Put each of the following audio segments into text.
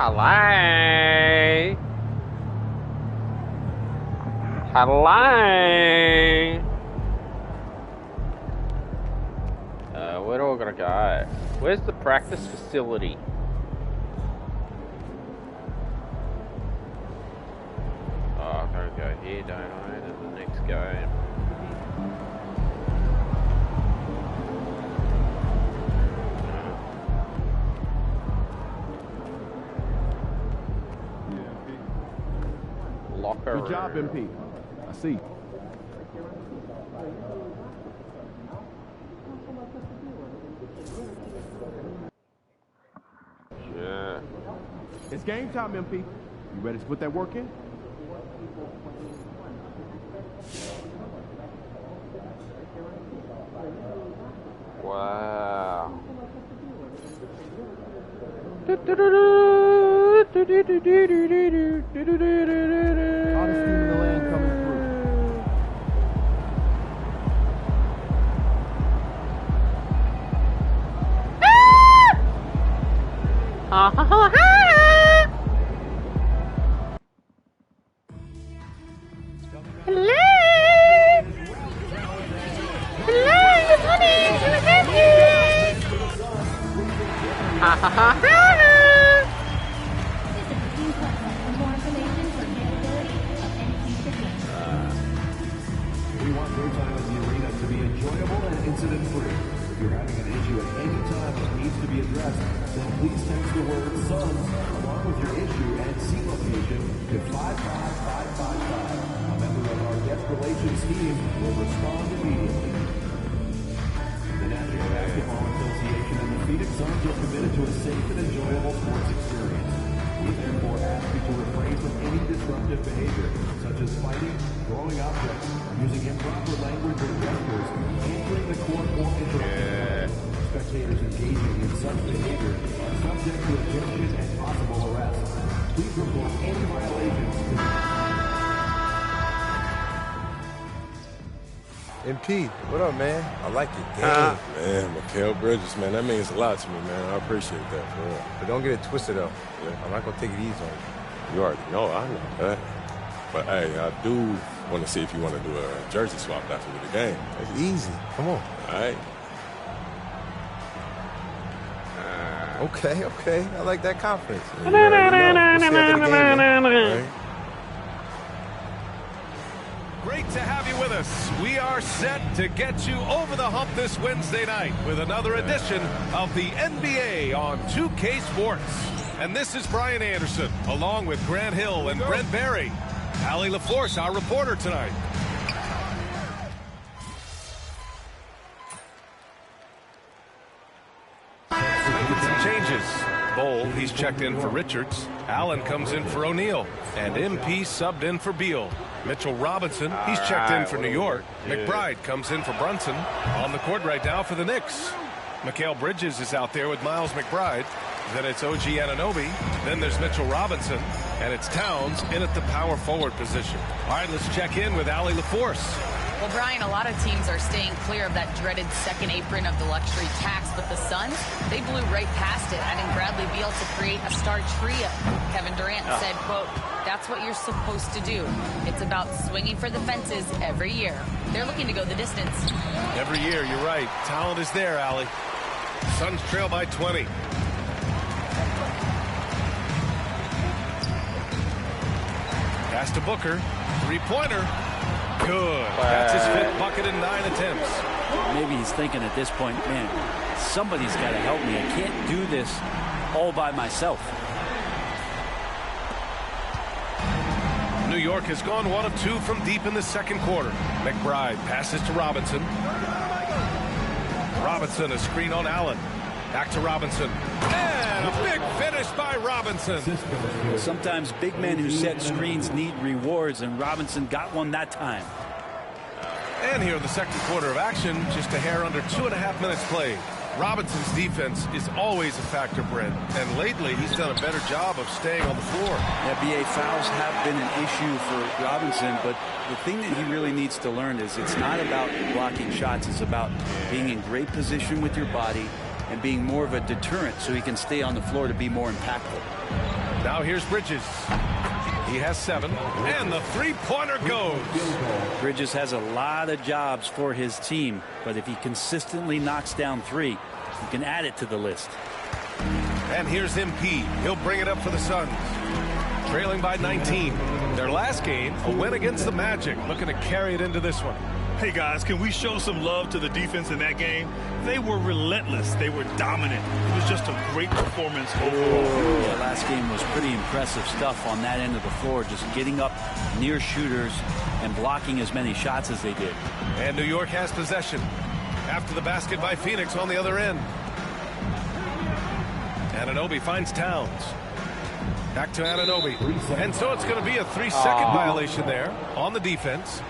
Hello. Hello. Where do I gotta go? Where's the practice facility? Oh, I gotta go here, don't I? To the next game. Locker room. Good job, MP. I see. Yeah. It's game time, MP. You ready to put that work in? Wow. Hottest team in the land coming through. We want your time in the arena to be enjoyable and incident-free. If you're having an issue at any time that needs to be addressed, then please text the word SUNS along with your issue and seat location to 55555. A member of our guest relations team will respond immediately. The National Basketball Association and the Phoenix Suns are committed to a safe and enjoyable sports experience. We therefore ask you to refrain from any disruptive behavior, such as fighting, throwing objects, using improper language or gestures, entering the court or interrupting. Spectators engaging in such behavior are subject to eviction and possible arrest. Please report any violations to... MP, what up, man? I like your game, man. Mikal Bridges, man, that means a lot to me, man. I appreciate that, for real. But don't get it twisted, though. Yeah. I'm not going to take it easy on you. You already know, I know that. But, hey, I do want to see if you want to do a jersey swap after the game. It's easy. Come on. All right. Okay. I like that confidence. You already know. We'll see after the game, man. All right? Great to have you with us. We are set to get you over the hump this Wednesday night with another edition of the NBA on 2K Sports. And this is Brian Anderson, along with Grant Hill and Brent Barry. Allie LaForce, our reporter tonight. With some changes. Bowl, he's checked in for Richards. Allen comes in for O'Neal. And MP subbed in for Beal. Mitchell Robinson, he's checked in for New York. McBride comes in for Brunson. On the court right now for the Knicks. Mikal Bridges is out there with Miles McBride. Then it's OG Anunoby. Then there's Mitchell Robinson. And it's Towns in at the power forward position. All right, let's check in with Allie LaForce. Well, Brian, a lot of teams are staying clear of that dreaded second apron of the luxury tax, but the Suns, they blew right past it, adding Bradley Beal to create a star trio. Kevin Durant said, quote, "That's what you're supposed to do. It's about swinging for the fences every year." They're looking to go the distance. Every year, you're right. Talent is there, Allie. Suns trail by 20. Pass to Booker. Three-pointer. Good. That's his fifth bucket in 9 attempts. Maybe he's thinking at this point, man, somebody's got to help me. I can't do this all by myself. New York has gone 1 of 2 from deep in the second quarter. McBride passes to Robinson. Robinson, a screen on Allen. Back to Robinson. And a big finish by Robinson. Sometimes big men who set screens need rewards, and Robinson got one that time. And here in the second quarter of action, just a hair under 2.5 minutes played. Robinson's defense is always a factor, Brent, and lately he's done a better job of staying on the floor. Yeah, BA, fouls have been an issue for Robinson, but the thing that he really needs to learn is it's not about blocking shots, it's about being in great position with your body and being more of a deterrent so he can stay on the floor to be more impactful. Now here's Bridges. He has 7, and the three-pointer goes. Bridges has a lot of jobs for his team, but if he consistently knocks down 3, you can add it to the list. And here's MP. He'll bring it up for the Suns. Trailing by 19. Their last game, a win against the Magic. Looking to carry it into this one. Hey, guys, can we show some love to the defense in that game? They were relentless. They were dominant. It was just a great performance overall. Yeah, last game was pretty impressive stuff on that end of the floor, just getting up near shooters and blocking as many shots as they did. And New York has possession after the basket by Phoenix on the other end. Anunoby finds Towns. Back to Anunoby. And so it's going to be a 3-second violation there on the defense.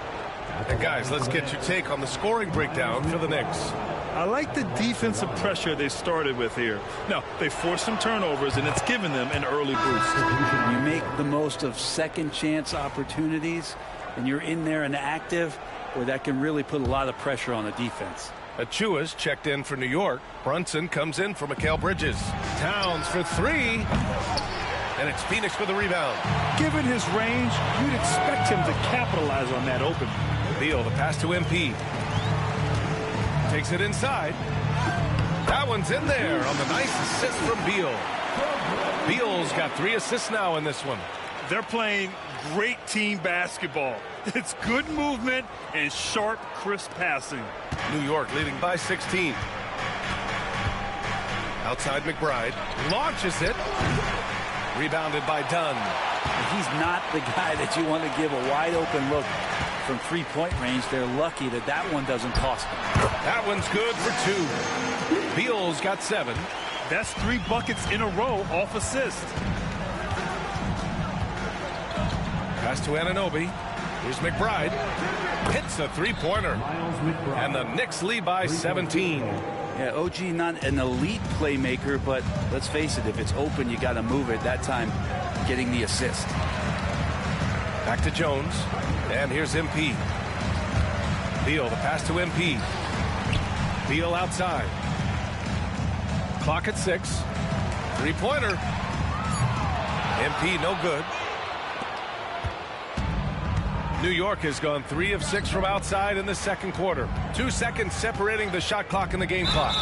And guys, let's get your take on the scoring breakdown for the Knicks. I like the defensive pressure they started with here. Now, they forced some turnovers, and it's given them an early boost. You make the most of second chance opportunities, and you're in there and active, where that can really put a lot of pressure on the defense. Achua's checked in for New York. Brunson comes in for Mikal Bridges. Towns for 3. And it's Phoenix with a rebound. Given his range, you'd expect him to capitalize on that open. Beal, the pass to MP. Takes it inside. That one's in there on the nice assist from Beal. Beal's got 3 assists now in this one. They're playing great team basketball. It's good movement and sharp, crisp passing. New York leading by 16. Outside McBride. Launches it. Rebounded by Dunn. He's not the guy that you want to give a wide open look from 3-point range. They're lucky that that one doesn't cost them. That one's good for 2. Beal's got 7. That's 3 buckets in a row off assist. Pass to Anunoby. Here's McBride. Hits a 3-pointer. And the Knicks lead by 17. Yeah, OG not an elite playmaker, but let's face it, if it's open, you got to move it. That time, getting the assist. Back to Jones. And here's MP. Beal, the pass to MP. Beal outside. Clock at 6. 3-pointer. MP no good. New York has gone 3 of 6 from outside in the second quarter. 2 seconds separating the shot clock and the game clock.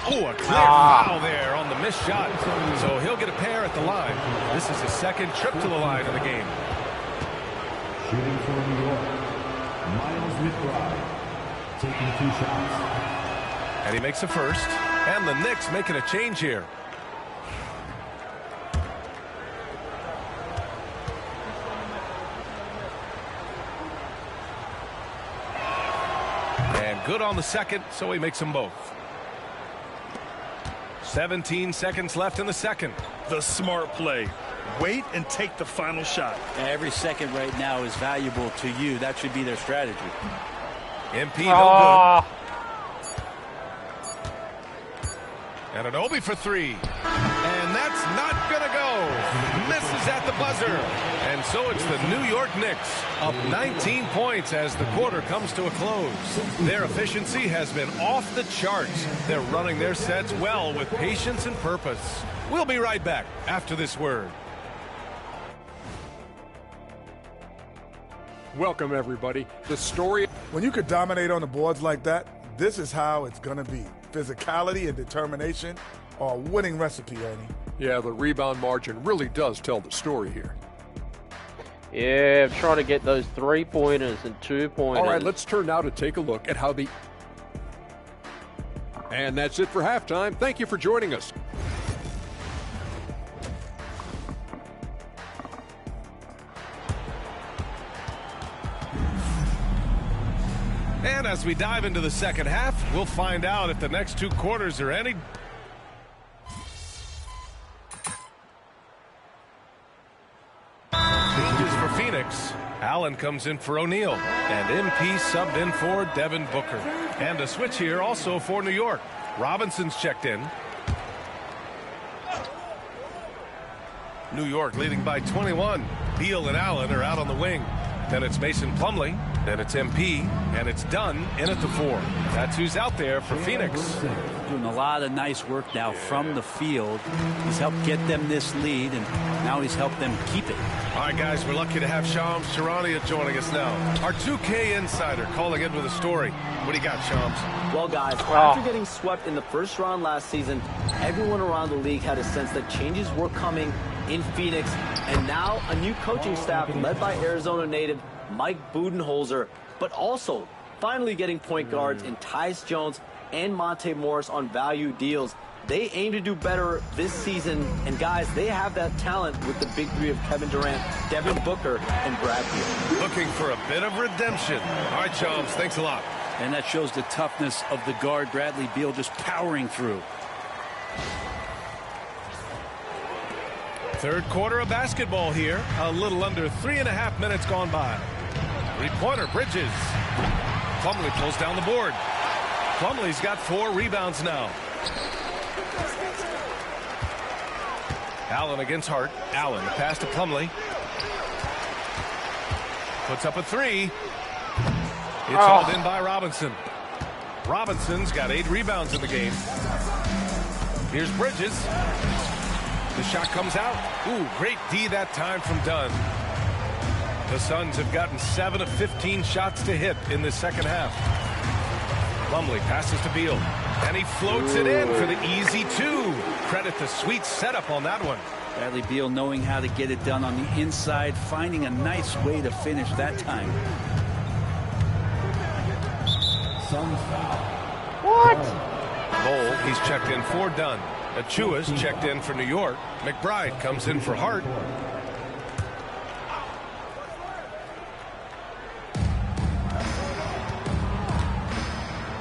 Oh, a clear foul there on the missed shot. So he'll get a pair at the line. This is his second trip to the line of the game. Shooting for New York, Miles McBride, taking 2 shots. And he makes a first. And the Knicks making a change here. Good on the second, so he makes them both. 17 seconds left in the second. The smart play. Wait and take the final shot. Every second right now is valuable to you. That should be their strategy. MP no good. Anunoby for 3. And that's not going to go. Misses at the buzzer. And so it's the New York Knicks up 19 points as the quarter comes to a close. Their efficiency has been off the charts. They're running their sets well with patience and purpose. We'll be right back after this word. Welcome, everybody. The story. When you could dominate on the boards like that, this is how it's going to be. Physicality and determination are a winning recipe, Ernie. Yeah, the rebound margin really does tell the story here. Yeah, I'm trying to get those 3-pointers and 2-pointers. All right, let's turn now to take a look at how the... And that's it for halftime. Thank you for joining us. And as we dive into the second half, we'll find out if the next 2 quarters are any... Changes for Phoenix. Allen comes in for O'Neal. And MP subbed in for Devin Booker. And a switch here also for New York. Robinson's checked in. New York leading by 21. Beal and Allen are out on the wing. Then it's Mason Plumlee. Then it's MP. And it's Dunn in at the 4. That's who's out there for Phoenix. doing a lot of nice work now from the field. He's helped get them this lead, and now he's helped them keep it. All right, guys, we're lucky to have Shams Charania joining us now. Our 2K insider calling in with a story. What do you got, Shams? Well, guys, after getting swept in the first round last season, everyone around the league had a sense that changes were coming in Phoenix, and now a new coaching staff led by Arizona native Mike Budenholzer, but also finally getting point guards in Tyus Jones and Monte Morris on value deals. They aim to do better this season, and guys, they have that talent with the big three of Kevin Durant, Devin Booker, and Brad Beal. Looking for a bit of redemption. All right, Shams, thanks a lot. And that shows the toughness of the guard, Bradley Beal, just powering through. Third quarter of basketball here. A little under 3.5 minutes gone by. Three-pointer, Bridges. Plumlee pulls down the board. Plumlee's got 4 rebounds now. Allen against Hart. Allen pass to Plumlee. Puts up a 3. It's hauled in by Robinson. Robinson's got 8 rebounds in the game. Here's Bridges. The shot comes out. Ooh, great D that time from Dunn. The Suns have gotten 7 of 15 shots to hit in the second half. Plumlee passes to Beal, and he floats it in for the easy 2. Credit the sweet setup on that one. Bradley Beal knowing how to get it done on the inside, finding a nice way to finish that time. Suns foul. What? Bol, he's checked in for Dunn. Achua's checked in for New York. McBride comes in for Hart.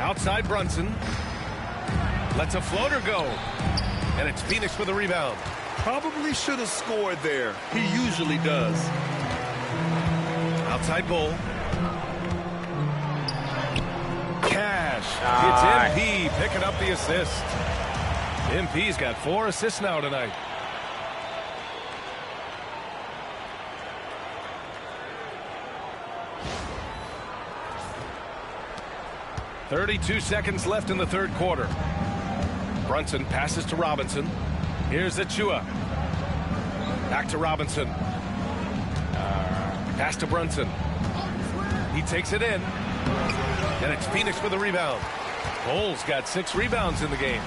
Outside Brunson. Lets a floater go. And it's Phoenix with a rebound. Probably should have scored there. He usually does. Outside Bol. Cash. It's MP picking up the assist. MP's got 4 assists now tonight. .32 seconds left in the third quarter. Brunson passes to Robinson. Here's Achua. Back to Robinson. Pass to Brunson. He takes it in. And it's Phoenix with a rebound. Bol's got 6 rebounds in the game.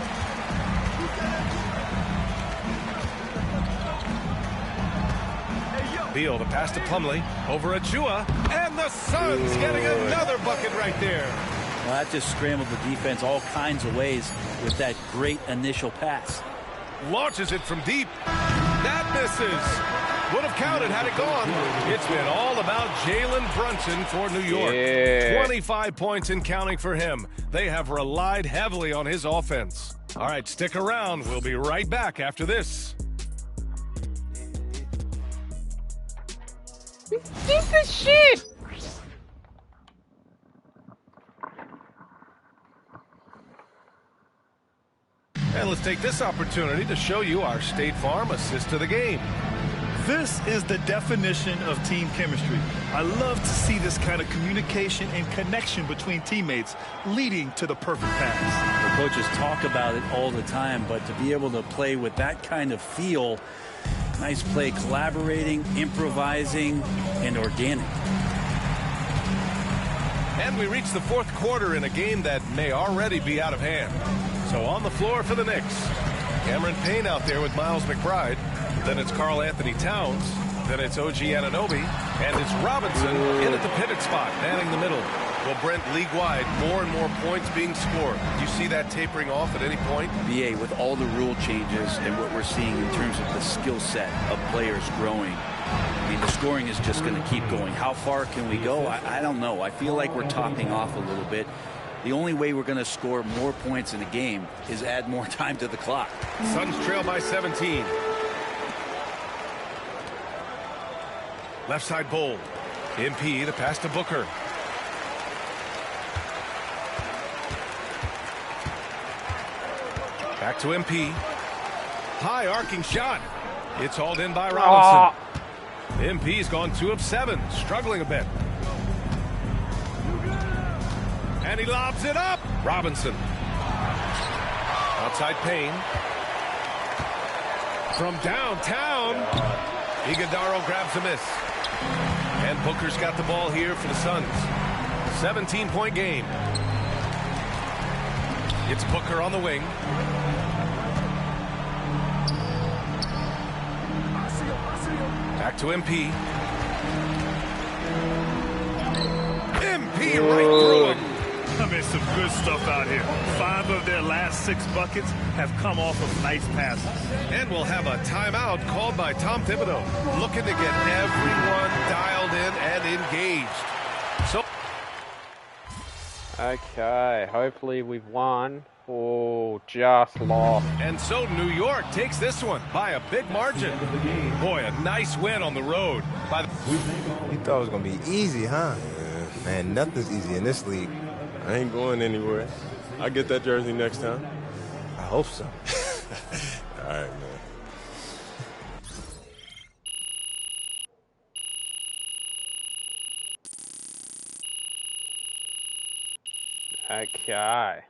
Beal, the pass to Plumlee. Over Achua. And the Suns getting another bucket right there. Well, that just scrambled the defense all kinds of ways with that great initial pass. Launches it from deep. That misses. Would have counted had it gone. It's been all about Jalen Brunson for New York. Yeah. 25 points and counting for him. They have relied heavily on his offense. All right, stick around. We'll be right back after this. Piece of shit! And let's take this opportunity to show you our State Farm assist to the game. This is the definition of team chemistry. I love to see this kind of communication and connection between teammates leading to the perfect pass. The coaches talk about it all the time, but to be able to play with that kind of feel, nice play, collaborating, improvising, and organic. And we reach the fourth quarter in a game that may already be out of hand. So on the floor for the Knicks, Cameron Payne out there with Miles McBride. Then it's Karl Anthony Towns. Then it's OG Anunoby. And it's Robinson in at the pivot spot, manning the middle. Well, Brent, league-wide, more and more points being scored. Do you see that tapering off at any point? BA, with all the rule changes and what we're seeing in terms of the skill set of players growing, I mean, the scoring is just going to keep going. How far can we go? I don't know. I feel like we're topping off a little bit. The only way we're going to score more points in a game is add more time to the clock. Suns trail by 17. Left side Bol. MP, the pass to Booker. Back to MP. High arcing shot. It's hauled in by Robinson. MP's gone 2 of 7, struggling a bit. And he lobs it up. Robinson. outside Payne. From downtown, Iguodaro grabs a miss. And Booker's got the ball here for the Suns. 17-point game. It's Booker on the wing. Back to MP. MP right through him. I mean, some good stuff out here. 5 of their last 6 buckets have come off of nice passes. And we'll have a timeout called by Tom Thibodeau, looking to get everyone dialed in and engaged. So, Okay, hopefully we've won or just lost. And so New York takes this one by a big margin. Boy, a nice win on the road. You thought it was going to be easy, huh? Man, nothing's easy in this league. I ain't going anywhere. I'll get that jersey next time. I hope so. All right, man. Okay.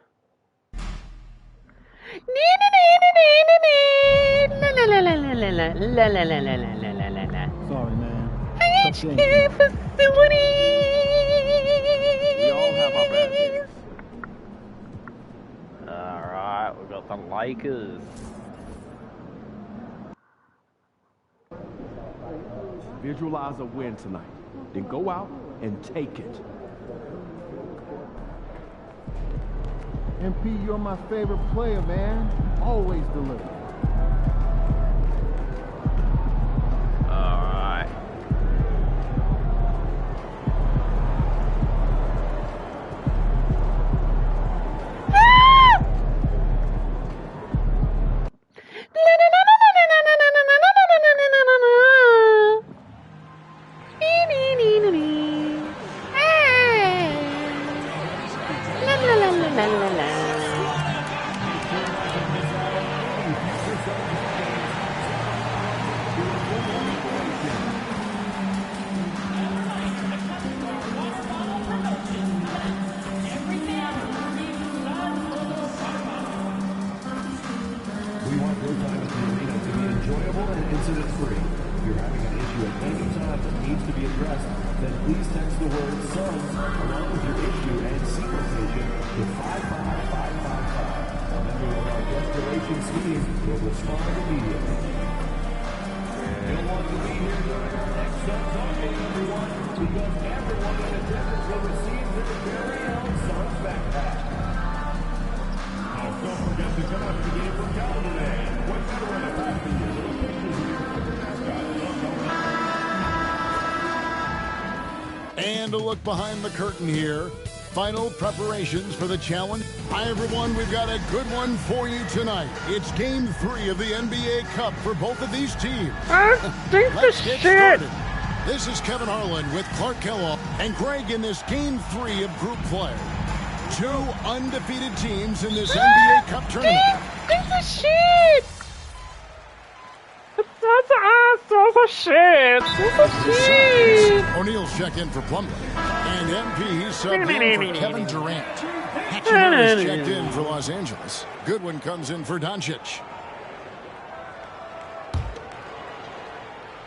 Sorry, man. HQ facility. We all have our bad days. Alright, we've got the Lakers. Visualize a win tonight. Then go out and take it. MP, you're my favorite player, man. Always deliver. Alright. We want your time at the arena to be enjoyable and incident-free. If you're having an issue at any time that needs to be addressed, then please text the word SUNS along with your issue and seat location to 55555. A member of our guest relations team will respond immediately. You'll want to be here during our next Suns Talking, everyone, because everyone in attendance will receive their very own Suns backpack. Don't forget to come up to the game from Calvin today. What better way to pass the year than pictures of your favorite mascot? And a look behind the curtain here. Final preparations for the challenge. Hi, everyone. We've got a good one for you tonight. It's Game 3 of the NBA Cup for both of these teams. Let's get started. This is Kevin Harlan with Clark Kellogg and Greg in this Game 3 of group play. 2 undefeated teams in this NBA Cup tournament. This is shit! That's a shit! O'Neal's checked in for Plumlee. And MP subbed in for Kevin Durant. Hachimura's checked in for Los Angeles. Goodwin comes in for Doncic.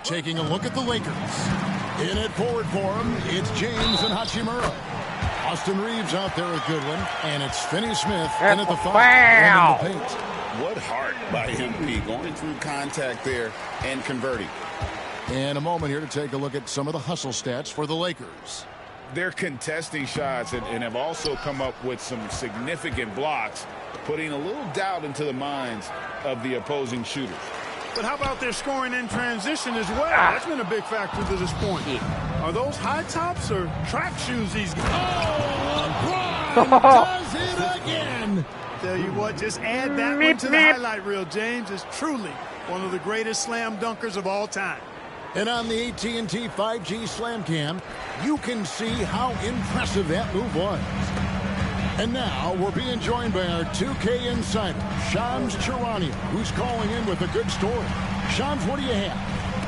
Taking a look at the Lakers. In at forward for him, it's James and Hachimura. Austin Reeves out there with Goodwin, and it's Finney Smith in at the 5 and in the paint. What heart by MP going through contact there and converting. And a moment here to take a look at some of the hustle stats for the Lakers. They're contesting shots and have also come up with some significant blocks, putting a little doubt into the minds of the opposing shooters. But how about their scoring in transition as well? That's been a big factor to this point. Are those high tops or track shoes he's got? Oh, LeBron does it again. Tell you what, just add that one to the highlight reel, James. Is truly one of the greatest slam dunkers of all time. And on the AT&T 5G Slam Cam, you can see how impressive that move was. And now we're being joined by our 2K insider, Shams Charania, who's calling in with a good story. Shams, what do you have?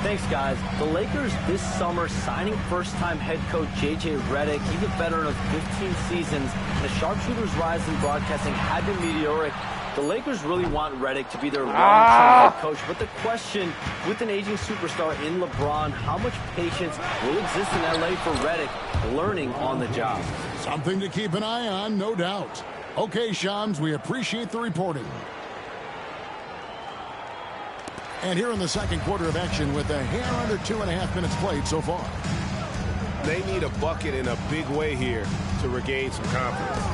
Thanks, guys. The Lakers this summer signing first-time head coach J.J. Redick. He's a veteran of 15 seasons. The sharpshooters' rise in broadcasting had been meteoric. The Lakers really want Redick to be their long-term head coach, but the question with an aging superstar in LeBron, how much patience will exist in LA for Redick learning on the job? Something to keep an eye on, no doubt. Okay, Shams, we appreciate the reporting. And here in the second quarter of action with a hair under 2.5 minutes played so far. They need a bucket in a big way here to regain some confidence.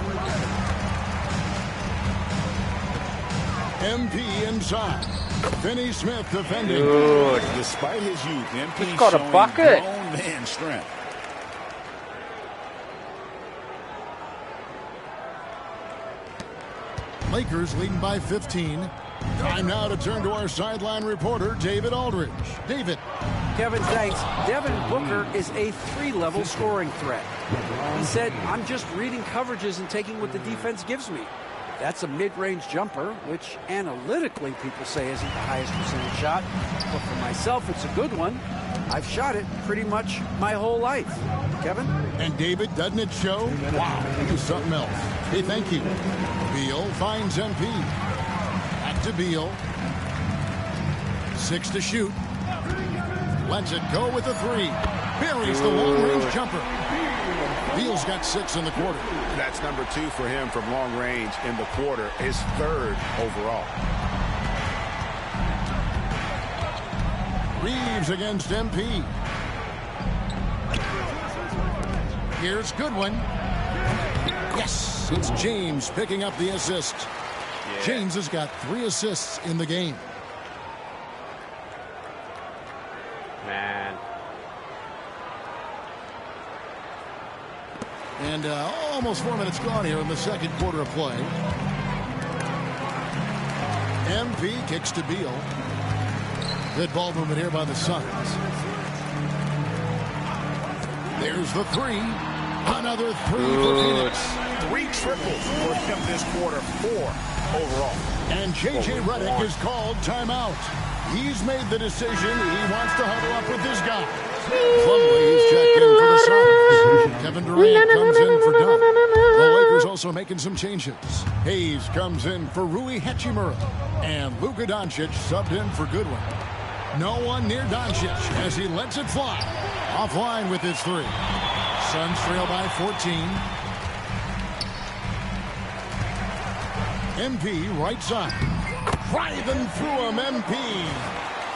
MP inside. Finney Smith defending. Good. Despite his youth, MP He's got a showing bucket. grown man strength. Lakers leading by 15. Time now to turn to our sideline reporter, David Aldridge. David. Kevin, thanks. Devin Booker is a 3-level scoring threat. He said, I'm just reading coverages and taking what the defense gives me. That's a mid-range jumper, which analytically people say isn't the highest percentage shot. But for myself, it's a good one. I've shot it pretty much my whole life. Kevin? And David, doesn't it show? Wow, do something else. Hey, thank you. Beal finds MP. Back to Beal. 6 to shoot. Lets it go with a 3. Buries the long-range jumper. Beal's got 6 in the quarter. That's number 2 for him from long range in the quarter. His 3rd overall. Reeves against MP. Here's Goodwin. Yes, it's James picking up the assist. Yeah. James has got 3 assists in the game. Man. And almost 4 minutes gone here in the second quarter of play. MP kicks to Beal. Good ball movement here by the Suns. There's the 3. Another 3 for Phoenix. 3 triples for him this quarter, 4 overall. And J.J. Redick is called timeout. He's made the decision. He wants to huddle up with this guy. Plumlee, he's checked in for the Suns. Kevin Durant comes in for Dunn. The Lakers also making some changes. Hayes comes in for Rui Hachimura. And Luka Doncic subbed in for Goodwin. No one near Doncic as he lets it fly. Offline with his 3. Suns trail by 14. MP right side. Driving through him, MP.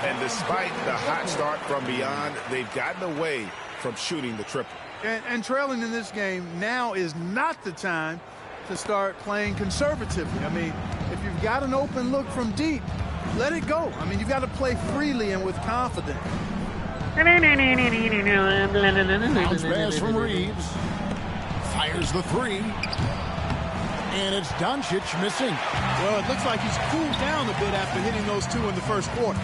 And despite the hot start from beyond, they've gotten away from shooting the triple. And trailing in this game, now is not the time to start playing conservatively. I mean, if you've got an open look from deep, let it go. I mean, you've got to play freely and with confidence. Bounce pass from Reeves. Fires the 3. And it's Doncic missing. Well, it looks like he's cooled down a bit after hitting those 2 in the first quarter.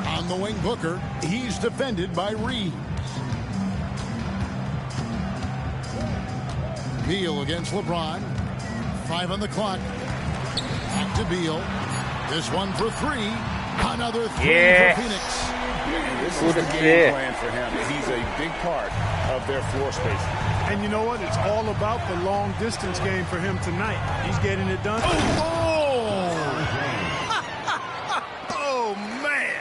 On the wing, Booker. He's defended by Reeves. Beal against LeBron. 5 on the clock. Back to Beal. This one for 3. Another 3 for Phoenix. And this is the game plan for him. He's a big part of their floor spacing. And you know what? It's all about the long distance game for him tonight. He's getting it done. Oh, oh man.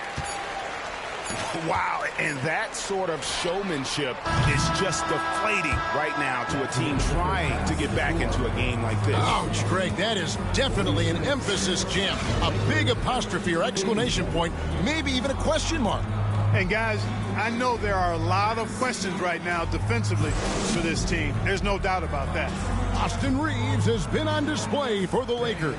Wow. And that sort of showmanship is just deflating right now to a team trying to get back into a game like this. Ouch, Greg. That is definitely an emphasis jam. A big apostrophe or exclamation point, maybe even a question mark. And guys, I know there are a lot of questions right now defensively for this team. There's no doubt about that. Austin Reeves has been on display for the Lakers.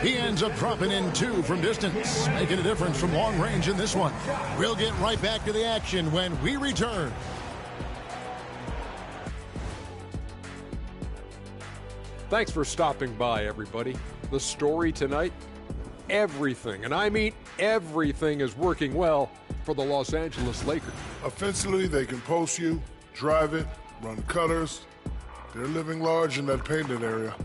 He ends up dropping in 2 from distance, making a difference from long range in this one. We'll get right back to the action when we return. Thanks for stopping by, everybody. The story tonight, everything, and I mean everything, is working well for the Los Angeles Lakers. Offensively, they can post you, drive it, run cutters. They're living large in that painted area.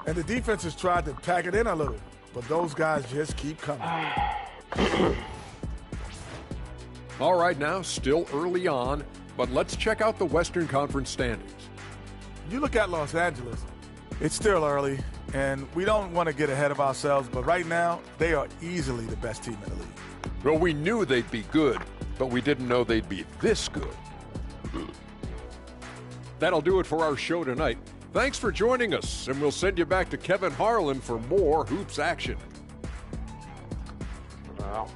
And the defense has tried to pack it in a little, but those guys just keep coming. All right, now, still early on, but let's check out the Western Conference standings. You look at Los Angeles, It's still early, and we don't want to get ahead of ourselves, but right now, they are easily the best team in the league. Well, we knew they'd be good, but we didn't know they'd be this good. That'll do it for our show tonight. Thanks for joining us, and we'll send you back to Kevin Harlan for more hoops action. Wow.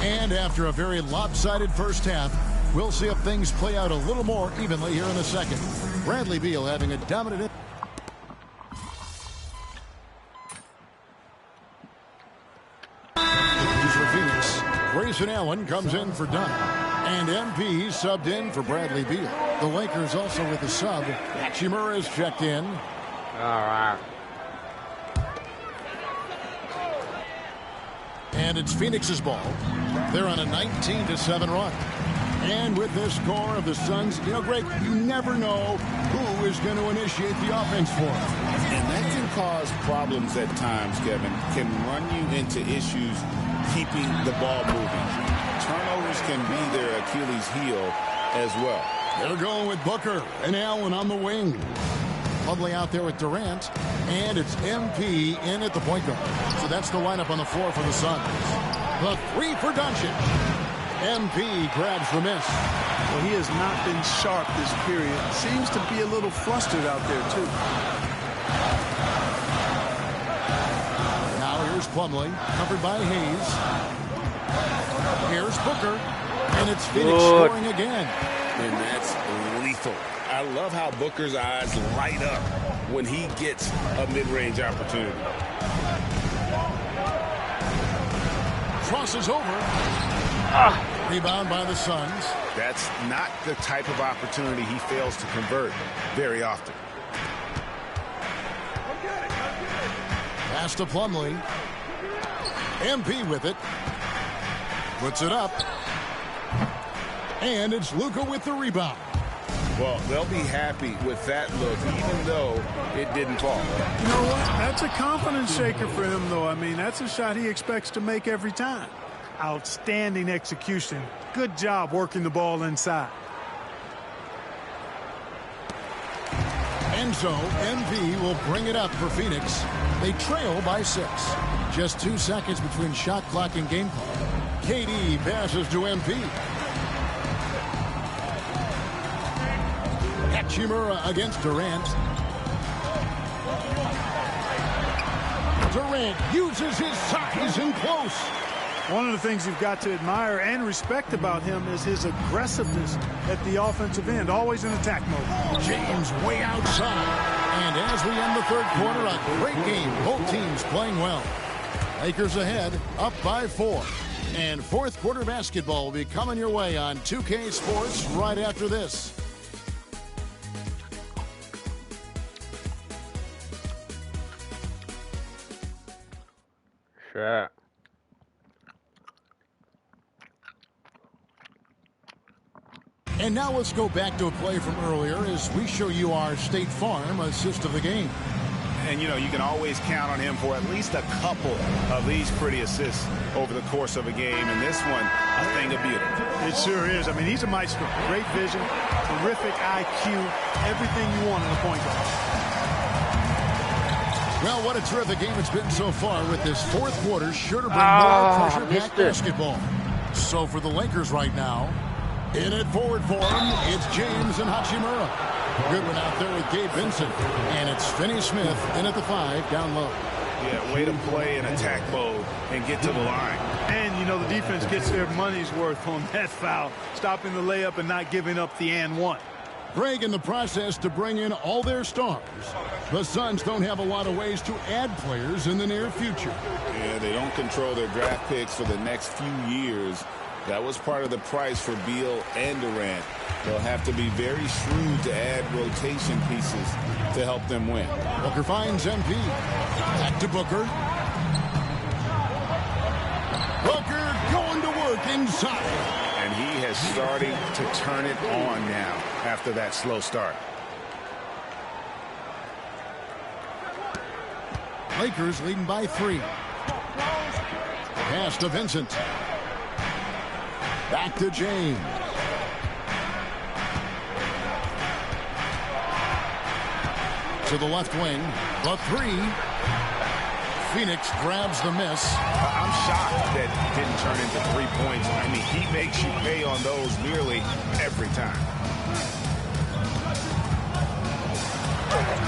And after a very lopsided first half, we'll see if things play out a little more evenly here in the second. Bradley Beal having a dominant... for Phoenix. Grayson Allen comes in for Dunn. And MP subbed in for Bradley Beal. The Lakers also with a sub. Hachimura is checked in. All right. And it's Phoenix's ball. They're on a 19-7 run. And with this score of the Suns, you know, Greg, you never know who is going to initiate the offense for them. And that can cause problems at times, Kevin. Can run you into issues keeping the ball moving. Turnovers can be their Achilles heel as well. They're going with Booker and Allen on the wing. Plumlee out there with Durant, and it's MP in at the point guard. So that's the lineup on the floor for the Suns. The three for Doncic. MP grabs the miss. Well, he has not been sharp this period. Seems to be a little flustered out there, too. Now here's Plumlee, covered by Hayes. Here's Booker, and it's Phoenix scoring again. And that's lethal. I love how Booker's eyes light up when he gets a mid-range opportunity. Crosses over. Rebound by the Suns. That's not the type of opportunity he fails to convert very often. Pass to Plumlee. MP with it. Puts it up. And it's Luka with the rebound. Well, they'll be happy with that look, even though it didn't fall. You know what? That's a confidence shaker for him, though. I mean, that's a shot he expects to make every time. Outstanding execution. Good job working the ball inside. And so, MP will bring it up for Phoenix. They trail by 6. Just 2 seconds between shot clock and game clock. KD passes to MP. Hachimura against Durant. Durant uses his size in close. One of the things you've got to admire and respect about him is his aggressiveness at the offensive end, always in attack mode. James way outside. And as we end the third quarter, a great game. Both teams playing well. Lakers ahead, up by 4. And fourth quarter basketball will be coming your way on 2K Sports right after this. Sure. And now let's go back to a play from earlier as we show you our State Farm assist of the game. And, you know, you can always count on him for at least a couple of these pretty assists over the course of a game. And this one, a thing of beauty. It sure is. I mean, he's a maestro. Great vision, terrific IQ, everything you want in a point guard. Well, what a terrific game it's been so far with this fourth quarter. Sure to bring more pressure-packed basketball. So for the Lakers right now, in at forward for him, it's James and Hachimura. Goodwin out there with Gabe Vincent. And it's Finney Smith in at the 5, down low. Yeah, way to play in attack mode and get to the line. And, you know, the defense gets their money's worth on that foul, stopping the layup and not giving up the and one. Greg in the process to bring in all their stars. The Suns don't have a lot of ways to add players in the near future. Yeah, they don't control their draft picks for the next few years. That was part of the price for Beal and Durant. They'll have to be very shrewd to add rotation pieces to help them win. Booker finds MP. Back to Booker. Booker going to work inside. And he has started to turn it on now after that slow start. Lakers leading by 3. Pass to Vincent. Back to James. To the left wing. The three. Phoenix grabs the miss. I'm shocked that it didn't turn into 3 points. I mean, he makes you pay on those nearly every time.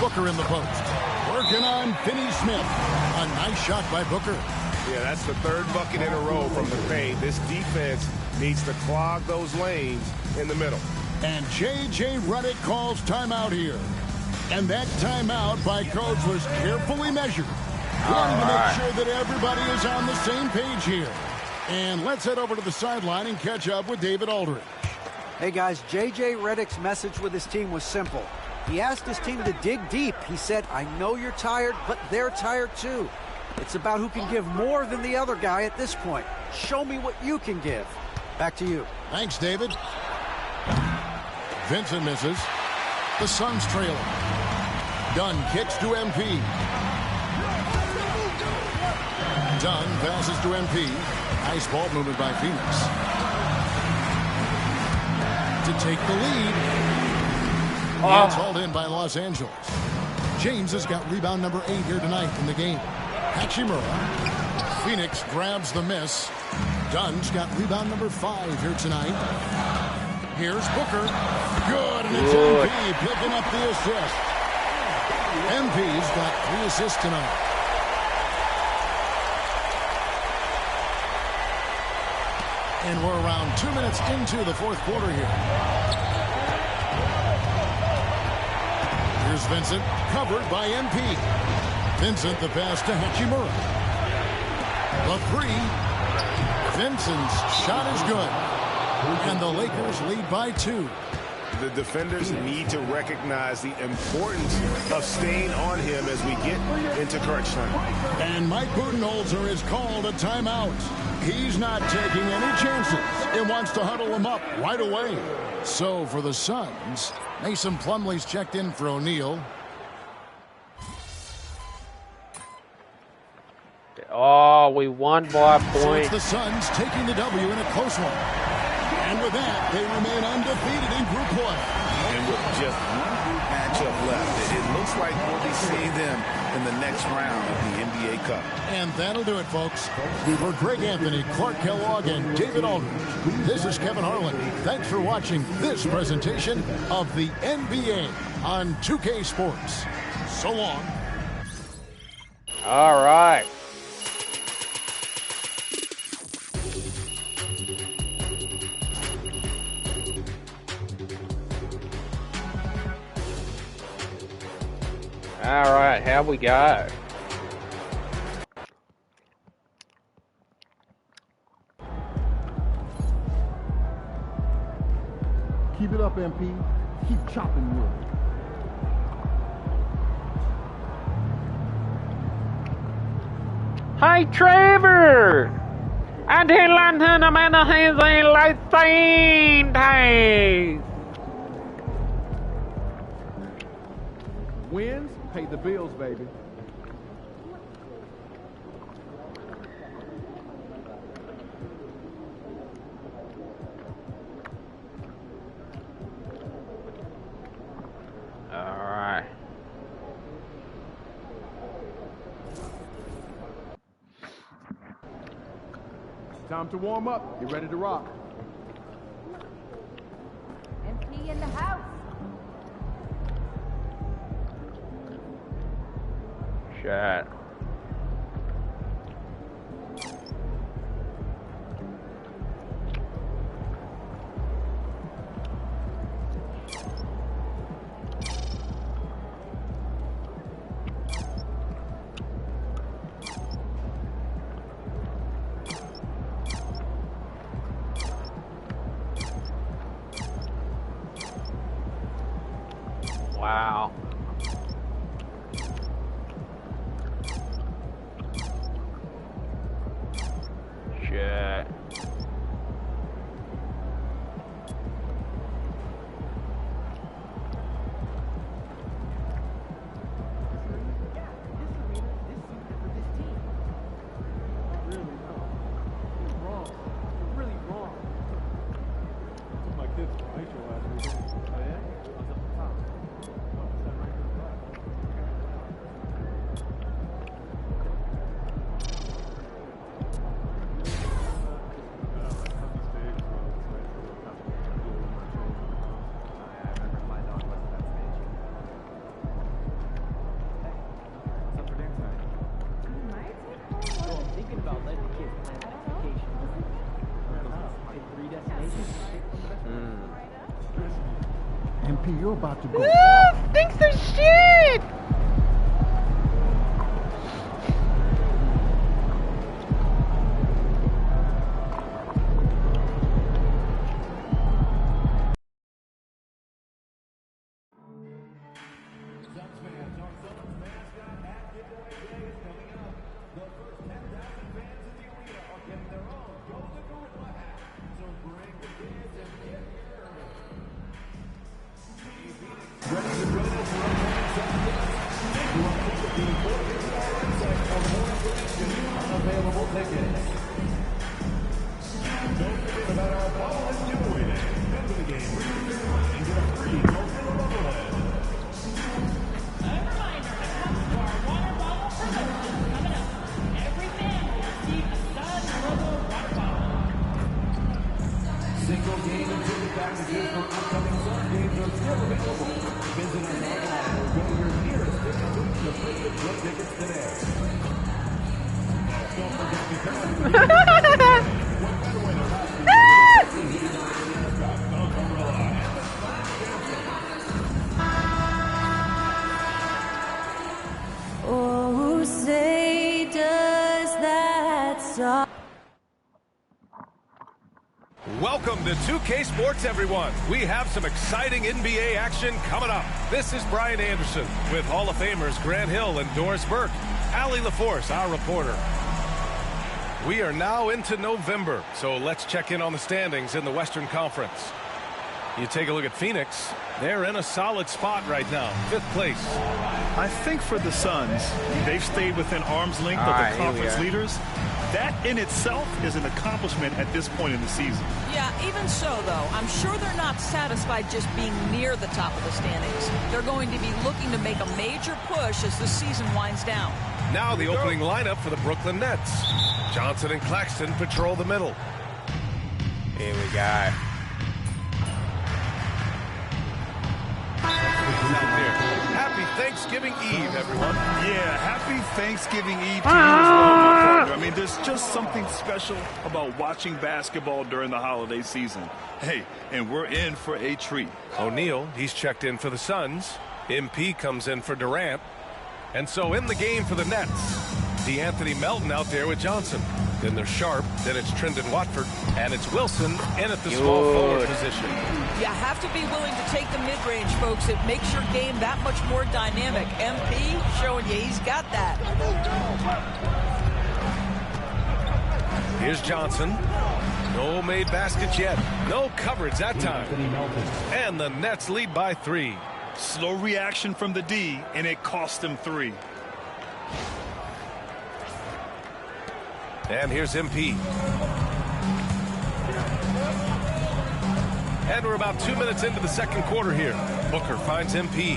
Booker in the post. Working on Finney-Smith. A nice shot by Booker. Yeah, that's the third bucket in a row from the paint. This defense needs to clog those lanes in the middle. And J.J. Redick calls timeout here. And that timeout by coach was carefully measured. He wanted to make sure that everybody is on the same page here. And let's head over to the sideline and catch up with David Aldridge. Hey, guys, J.J. Redick's message with his team was simple. He asked his team to dig deep. He said, I know you're tired, but they're tired too. It's about who can give more than the other guy at this point. Show me what you can give. Back to you. Thanks, David. Vincent misses. The Suns trailing. Dunn kicks to MP. Dunn passes to MP. Nice ball movement by Phoenix. To take the lead. It's hauled in by Los Angeles. James has got rebound number 8 here tonight in the game. Hachimura. Phoenix grabs the miss. Dunn's got rebound number 5 here tonight. Here's Booker. Good, and it's MP picking up the assist. MP's got 3 assists tonight. And we're around 2 minutes into the fourth quarter here. Here's Vincent, covered by MP. Vincent, the pass to Hachimura. The three. Vincent's shot is good. And the Lakers lead by 2. The defenders need to recognize the importance of staying on him as we get into crunch time. And Mike Budenholzer has called a timeout. He's not taking any chances and wants to huddle them up right away. So for the Suns, Mason Plumlee's checked in for O'Neal. Oh, we won by a point. So it's the Suns taking the W in a close one. And with that, they remain undefeated in group play. And with just one group matchup left, it looks like we'll be seeing them in the next round of the NBA Cup. And that'll do it, folks. We were Greg Anthony, Clark Kellogg, and David Aldridge. This is Kevin Harlan. Thanks for watching this presentation of the NBA on 2K Sports. So long. All right. All right, how we go? Keep it up, MP. Keep chopping wood. Hey, Trevor! And he landed a man of his like same days. Wins pay the bills, baby. All right. Time to warm up. Get ready to rock. MP in the house. Shot. Wow. Shit. MP, you're about to go. Thanks for shit! Oh, say does that song. Welcome to 2K Sports, everyone. We have some exciting NBA action coming up. This is Brian Anderson with Hall of Famers Grant Hill and Doris Burke. Allie LaForce, our reporter. We are now into November, so let's check in on the standings in the Western Conference. You take a look at Phoenix. They're in a solid spot right now, 5th place. I think for the Suns, they've stayed within arm's length of the conference leaders. That in itself is an accomplishment at this point in the season. Yeah, even so, though, I'm sure they're not satisfied just being near the top of the standings. They're going to be looking to make a major push as the season winds down. Now the opening lineup for the Brooklyn Nets. Johnson and Claxton patrol the middle. Here we go. Happy Thanksgiving Eve, everyone. Yeah, happy Thanksgiving Eve to you as well, my partner. I mean, there's just something special about watching basketball during the holiday season. Hey, and we're in for a treat. O'Neal, he's checked in for the Suns. MP comes in for Durant. And so in the game for the Nets, DeAnthony Melton out there with Johnson. Then there's Sharp, then it's Trendon Watford, and it's Wilson in at the small forward position. You have to be willing to take the mid-range, folks. It makes your game that much more dynamic. MP showing you he's got that. Here's Johnson. No made baskets yet. No coverage that time. And the Nets lead by 3. Slow reaction from the D, and it cost them 3. And here's MP. And we're about 2 minutes into the second quarter here. Booker finds MP.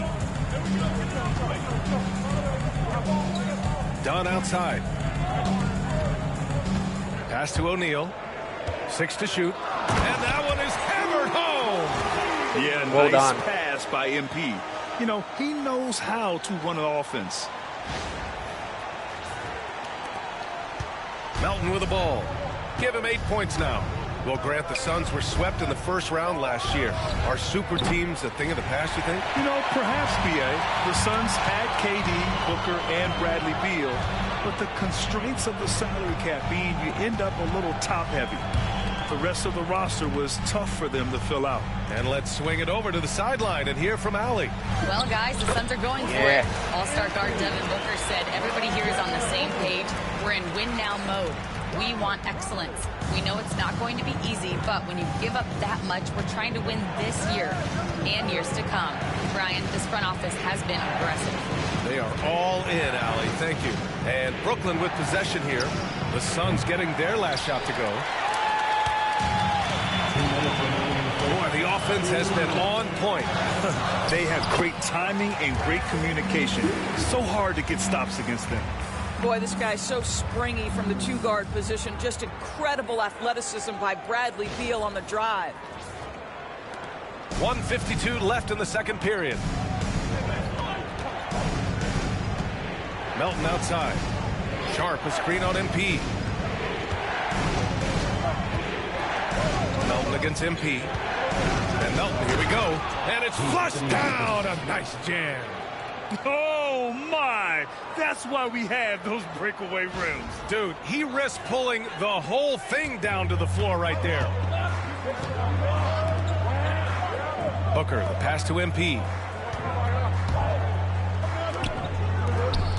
Dunn outside. Pass to O'Neal. 6 to shoot. And that one is hammered home. Yeah, well nice done. pass by MP. You know, he knows how to run an offense. Melton with the ball. Give him 8 points now. Well, Grant, the Suns were swept in the first round last year. Are super teams a thing of the past, you think? You know, perhaps, B.A. The Suns had KD, Booker, and Bradley Beal, but the constraints of the salary cap mean you end up a little top-heavy. The rest of the roster was tough for them to fill out. And let's swing it over to the sideline and hear from Allie. Well, guys, the Suns are going for it. All-star guard Devin Booker said everybody here is on the same page. We're in win-now mode. We want excellence. We know it's not going to be easy, but when you give up that much, we're trying to win this year and years to come. Brian, this front office has been aggressive. They are all in, Allie. Thank you. And Brooklyn with possession here. The Suns getting their last shot to go. Boy, the offense has been on point. They have great timing and great communication. So hard to get stops against them. Boy, this guy's so springy from the 2-guard position. Just incredible athleticism by Bradley Beal on the drive. 1:52 left in the second period. Melton outside. Sharp, a screen on MP. Melton against MP. And Melton, here we go. And it's flushed down. A nice jam. Oh, my. That's why we have those breakaway rims. Dude, he risked pulling the whole thing down to the floor right there. Booker, the pass to MP.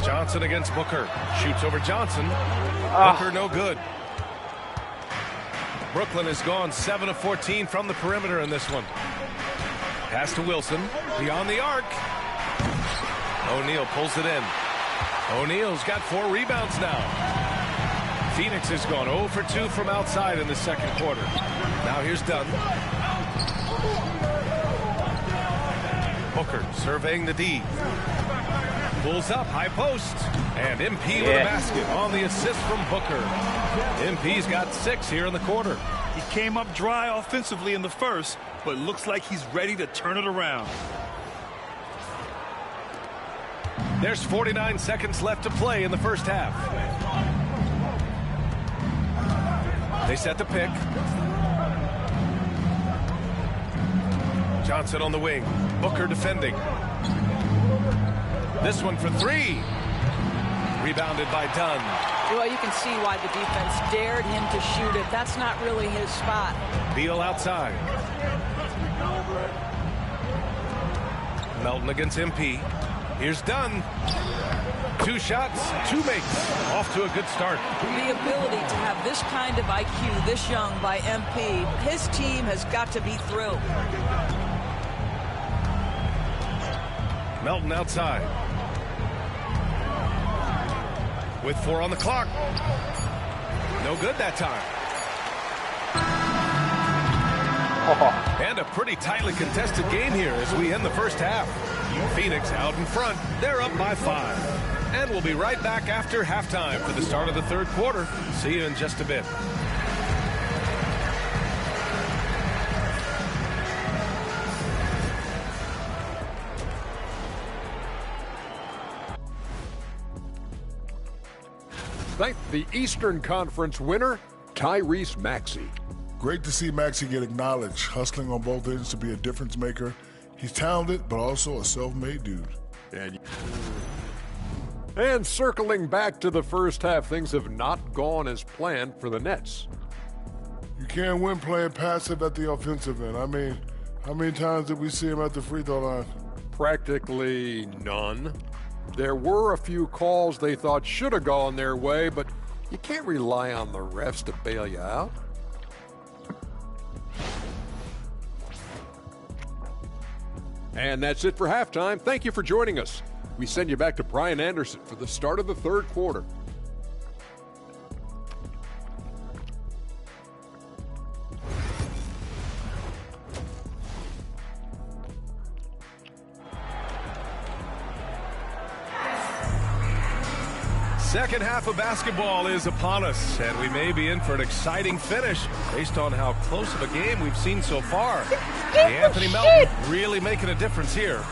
Johnson against Booker. Shoots over Johnson. Booker no good. Brooklyn has gone 7 of 14 from the perimeter in this one. Pass to Wilson. Beyond the arc. O'Neal pulls it in. O'Neal's got 4 rebounds now. Phoenix has gone 0 for 2 from outside in the second quarter. Now here's Dunn. Booker surveying the D. Pulls up, high post. And MP with a basket on the assist from Booker. MP's got 6 here in the quarter. He came up dry offensively in the first, but looks like he's ready to turn it around. There's 49 seconds left to play in the first half. They set the pick. Johnson on the wing. Booker defending. This one for 3. Rebounded by Dunn. Well, you can see why the defense dared him to shoot it. That's not really his spot. Beal outside. Melton against MP. Here's Dunn. 2 shots, 2 makes. Off to a good start. The ability to have this kind of IQ this young by MP, his team has got to be thrilled. Melton outside. With 4 on the clock. No good that time. And a pretty tightly contested game here as we end the first half. Phoenix out in front. They're up by 5. And we'll be right back after halftime for the start of the third quarter. See you in just a bit. Thank the Eastern Conference winner, Tyrese Maxey. Great to see Maxey get acknowledged, hustling on both ends to be a difference maker. He's talented, but also a self-made dude. And circling back to the first half, things have not gone as planned for the Nets. You can't win playing passive at the offensive end. I mean, how many times did we see him at the free throw line? Practically none. There were a few calls they thought should have gone their way, but you can't rely on the refs to bail you out. And that's it for halftime. Thank you for joining us. We send you back to Brian Anderson for the start of the third quarter. Second half of basketball is upon us, and we may be in for an exciting finish based on how close of a game we've seen so far. Anthony Melton really making a difference here.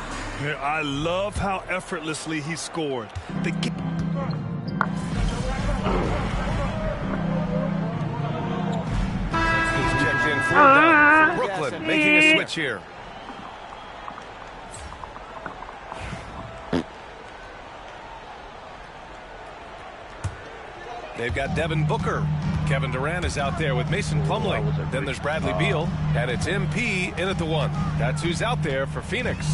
Yeah, I love how effortlessly he scored. He's checked in for Brooklyn, making a switch here. They've got Devin Booker. Kevin Durant is out there with Mason Plumlee. Then there's Bradley Beal, and it's MP in at the 1. That's who's out there for Phoenix.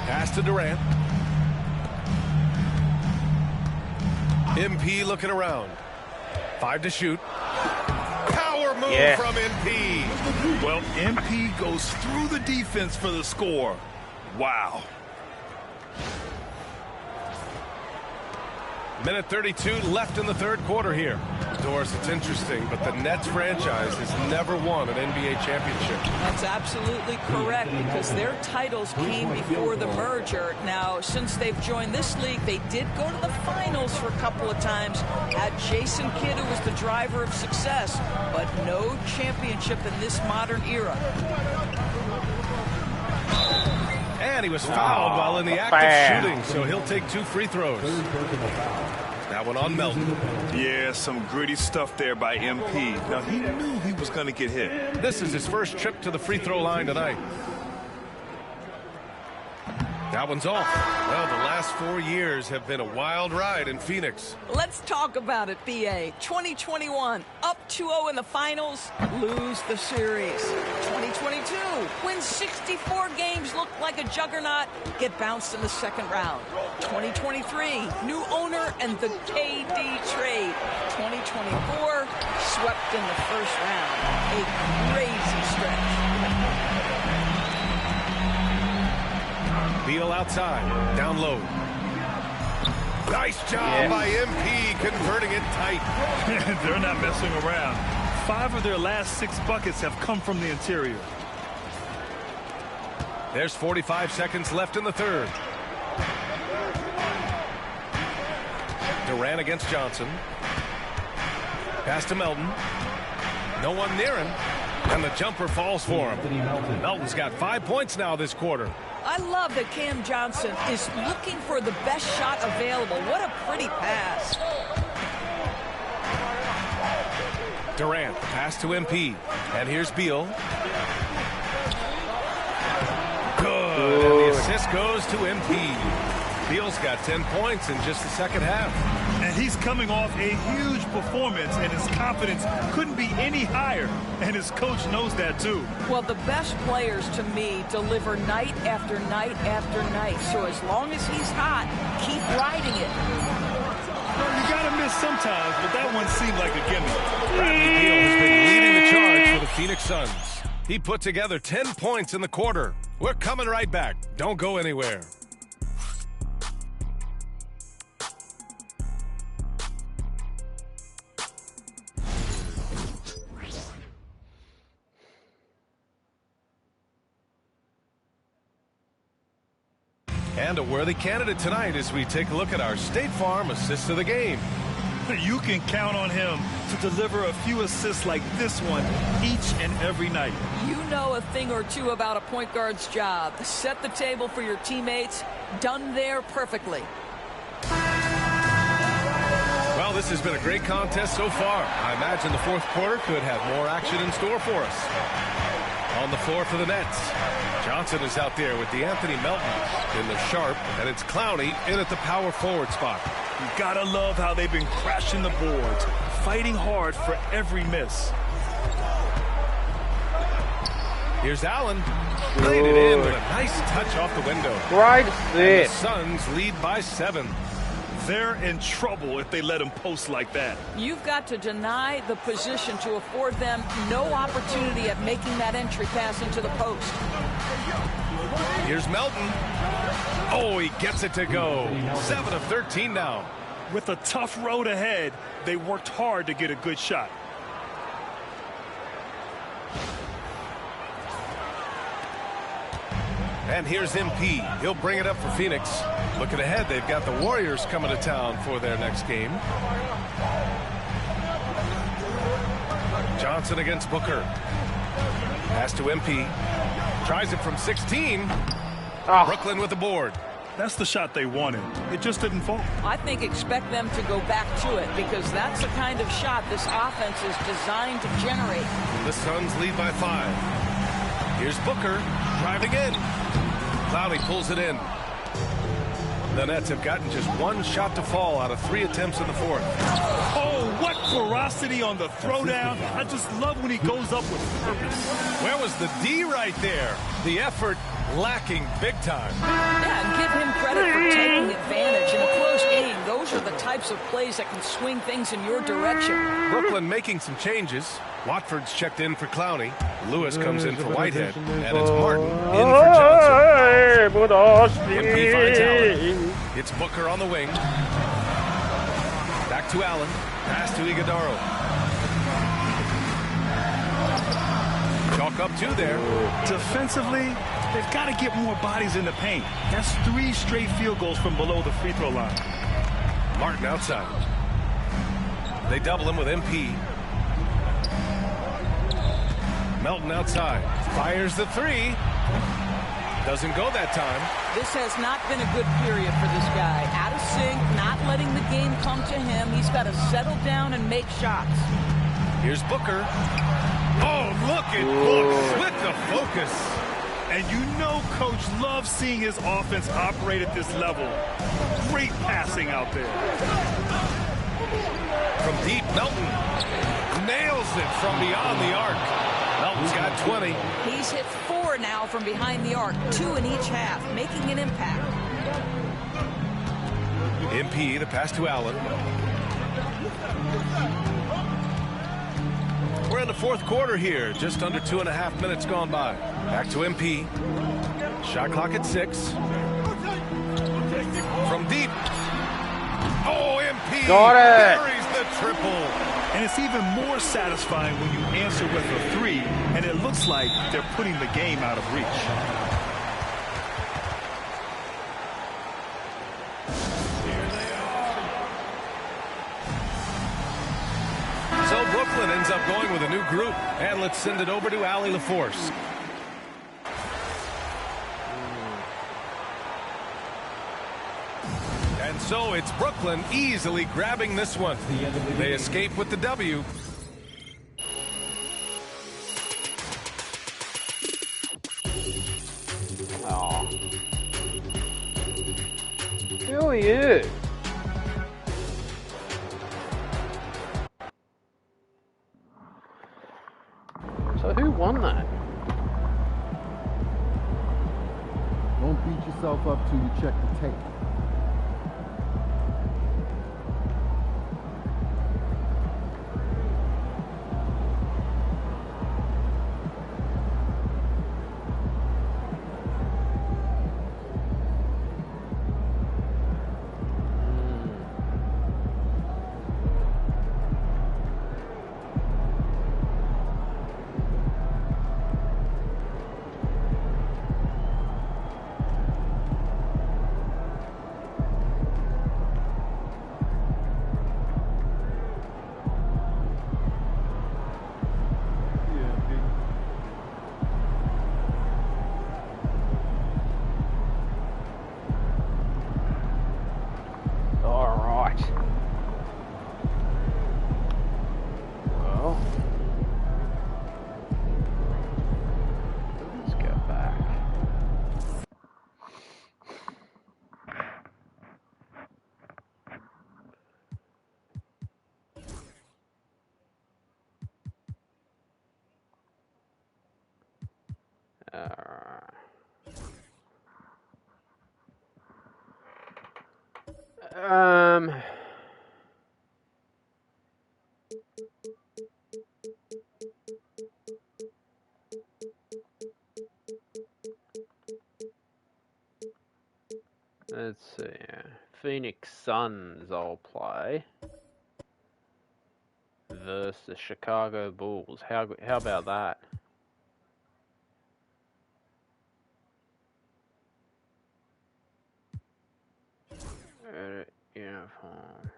Pass to Durant. MP looking around. 5 to shoot. Power move from MP. Well, MP goes through the defense for the score. Wow. Minute 32 left in the third quarter here. Doris, it's interesting, but the Nets franchise has never won an NBA championship. That's absolutely correct, because their titles came before the merger. Now, since they've joined this league, they did go to the finals for a couple of times. Had Jason Kidd, who was the driver of success, but no championship in this modern era. And he was fouled while in the act of shooting, so he'll take 2 free throws. That one on Melton. Yeah, some gritty stuff there by MP. Now, he knew he was going to get hit. This is his first trip to the free throw line tonight. That one's off. Well, the last 4 years have been a wild ride in Phoenix. Let's talk about it, BA. 2021, up 2-0 in the finals, lose the series. 2022, win 64 games, look like a juggernaut, get bounced in the second round. 2023, new owner and the KD trade. 2024, swept in the first round. A crazy stretch. Beal outside, down low. Nice job by MP converting it tight. They're not messing around. 5 of their last 6 buckets have come from the interior. There's 45 seconds left in the third. Durant against Johnson. Pass to Melton. No one near him. And the jumper falls for him. Melton's got 5 points now this quarter. I love that Cam Johnson is looking for the best shot available. What a pretty pass. Durant, pass to MP. And here's Beal. Good. And the assist goes to MP. Beal's got 10 points in just the second half. And he's coming off a huge performance, and his confidence couldn't be any higher. And his coach knows that, too. Well, the best players, to me, deliver night after night after night. So as long as he's hot, keep riding it. Well, you got to miss sometimes, but that one seemed like a gimme. Bradley Beal has been leading the charge for the Phoenix Suns. He put together 10 points in the quarter. We're coming right back. Don't go anywhere. And a worthy candidate tonight as we take a look at our State Farm assist of the game. You can count on him to deliver a few assists like this one each and every night. You know a thing or two about a point guard's job. Set the table for your teammates. Done there perfectly. Well, this has been a great contest so far. I imagine the fourth quarter could have more action in store for us. On the floor for the Nets, Johnson is out there with DeAnthony Melton in the sharp, and it's Clowney in at the power forward spot. You gotta love how they've been crashing the boards, fighting hard for every miss. Here's Allen. Played it in with a nice touch off the window. Right there. The Suns lead by 7. They're in trouble if they let him post like that. You've got to deny the position to afford them no opportunity at making that entry pass into the post. Here's Melton. Oh, he gets it to go. 7 of 13 now. With a tough road ahead, they worked hard to get a good shot. And here's MP. He'll bring it up for Phoenix. Looking ahead, they've got the Warriors coming to town for their next game. Johnson against Booker. Pass to MP. Tries it from 16. Brooklyn with the board. That's the shot they wanted. It just didn't fall. I think expect them to go back to it because that's the kind of shot this offense is designed to generate. The Suns lead by 5. Here's Booker driving in. Clowney pulls it in. The Nets have gotten just 1 shot to fall out of 3 attempts in the fourth. Oh, what ferocity on the throwdown. I just love when he goes up with purpose. Where was the D right there? The effort lacking big time. Yeah, and give him credit for taking advantage in a close game. Those are the types of plays that can swing things in your direction. Brooklyn making some changes. Watford's checked in for Clowney. Lewis comes in for Whitehead. And it's Martin in for Johnson. MP finds Allen. It's Booker on the wing. Back to Allen. Pass to Iguodaro. Chalk up 2 there. Defensively, they've got to get more bodies in the paint. That's 3 straight field goals from below the free throw line. Martin outside. They double him with MP. Melton outside. Fires the 3. Doesn't go that time. This has not been a good period for this guy. Out of sync, not letting the game come to him. He's got to settle down and make shots. Here's Booker. Oh, look at Booker with the focus. And you know Coach loves seeing his offense operate at this level. Great passing out there. From deep, Melton nails it from beyond the arc. Melton's got 20. He's hit 4 now from behind the arc, 2 in each half, making an impact. MP, the pass to Allen. We're in the fourth quarter here, just under 2.5 minutes gone by. Back to MP. Shot clock at 6. From deep. Oh, MP got it. buries the triple. And it's even more satisfying when you answer with a 3, and it looks like they're putting the game out of reach. So Brooklyn ends up going with a new group. And let's send it over to Allie LaForce. And so it's Brooklyn easily grabbing this one. They escape with the W. Oh. Who are you? So who won that? Don't beat yourself up till you check the tape. Let's see. Phoenix Suns I'll play versus the Chicago Bulls. How about that? Uniform.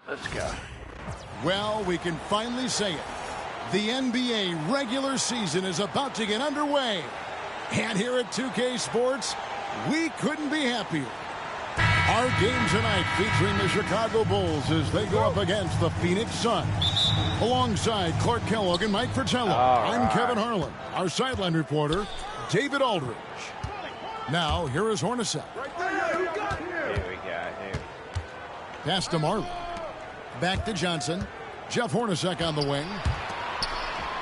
Let's go. Well, we can finally say it. The NBA regular season is about to get underway. And here at 2K Sports, we couldn't be happier. Our game tonight featuring the Chicago Bulls as they go up against the Phoenix Suns. Alongside Clark Kellogg and Mike Fratello, I'm Kevin Harlan. Our sideline reporter, David Aldridge. Now, here is Hornacek. Here we go. Pass to Marley. Back to Johnson. Jeff Hornacek on the wing.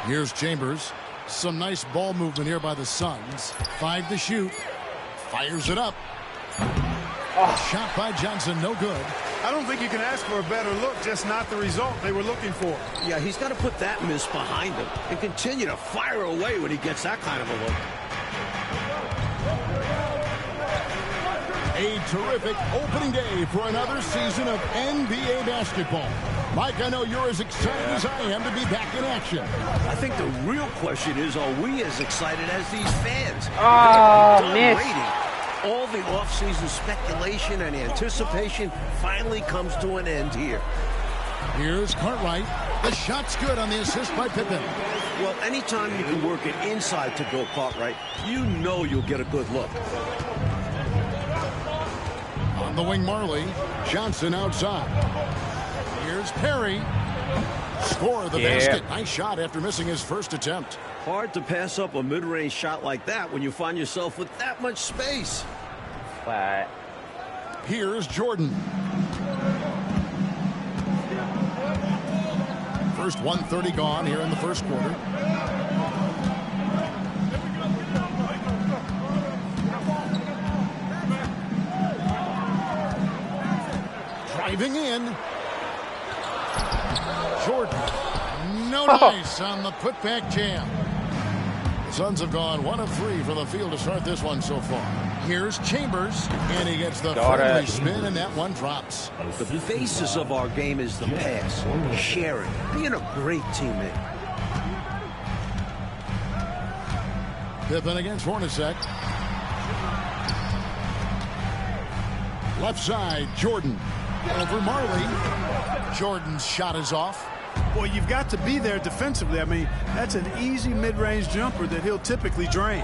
Here's Chambers. Some nice ball movement here by the Suns. 5 to shoot. Fires it up. Shot by Johnson, no good. I don't think you can ask for a better look, just not the result they were looking for. Yeah, he's got to put that miss behind him and continue to fire away when he gets that kind of a look. A terrific opening day for another season of NBA basketball. Mike, I know you're as excited as I am to be back in action. I think the real question is, are we as excited as these fans? Oh, miss. All the offseason speculation and anticipation finally comes to an end here. Here's Cartwright. The shot's good on the assist by Pippen. Well, anytime you can work it inside to Bill Cartwright, you know you'll get a good look. On the wing, Marley. Johnson outside. Here's Perry. Score the basket. Nice shot after missing his first attempt. Hard to pass up a mid-range shot like that when you find yourself with that much space. But here's Jordan. First 1:30 gone here in the first quarter. Driving in. Jordan. No dice on the putback jam. The Suns have gone 1 of 3 from the field to start this one so far. Here's Chambers, and he gets the friendly spin, and that one drops. The basis of our game is the pass, sharing, being a great teammate. Pippen against Hornacek. Left side, Jordan. Over Marley. Jordan's shot is off. Well, you've got to be there defensively. I mean, that's an easy mid-range jumper that he'll typically drain.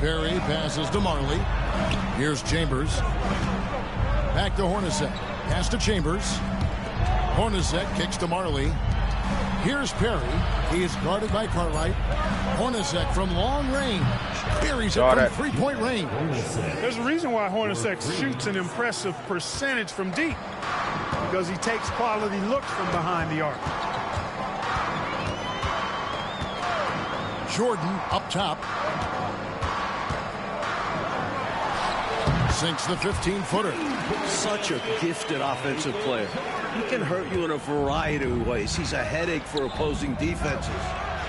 Perry passes to Marley. Here's Chambers. Back to Hornacek. Pass to Chambers. Hornacek kicks to Marley. Here's Perry. He is guarded by Cartwright. Hornacek from long range. Perry's it from three-point range. There's a reason why Hornacek shoots an impressive percentage from deep. Because he takes quality looks from behind the arc. Jordan up top. Sinks the 15-footer. Such a gifted offensive player. He can hurt you in a variety of ways. He's a headache for opposing defenses.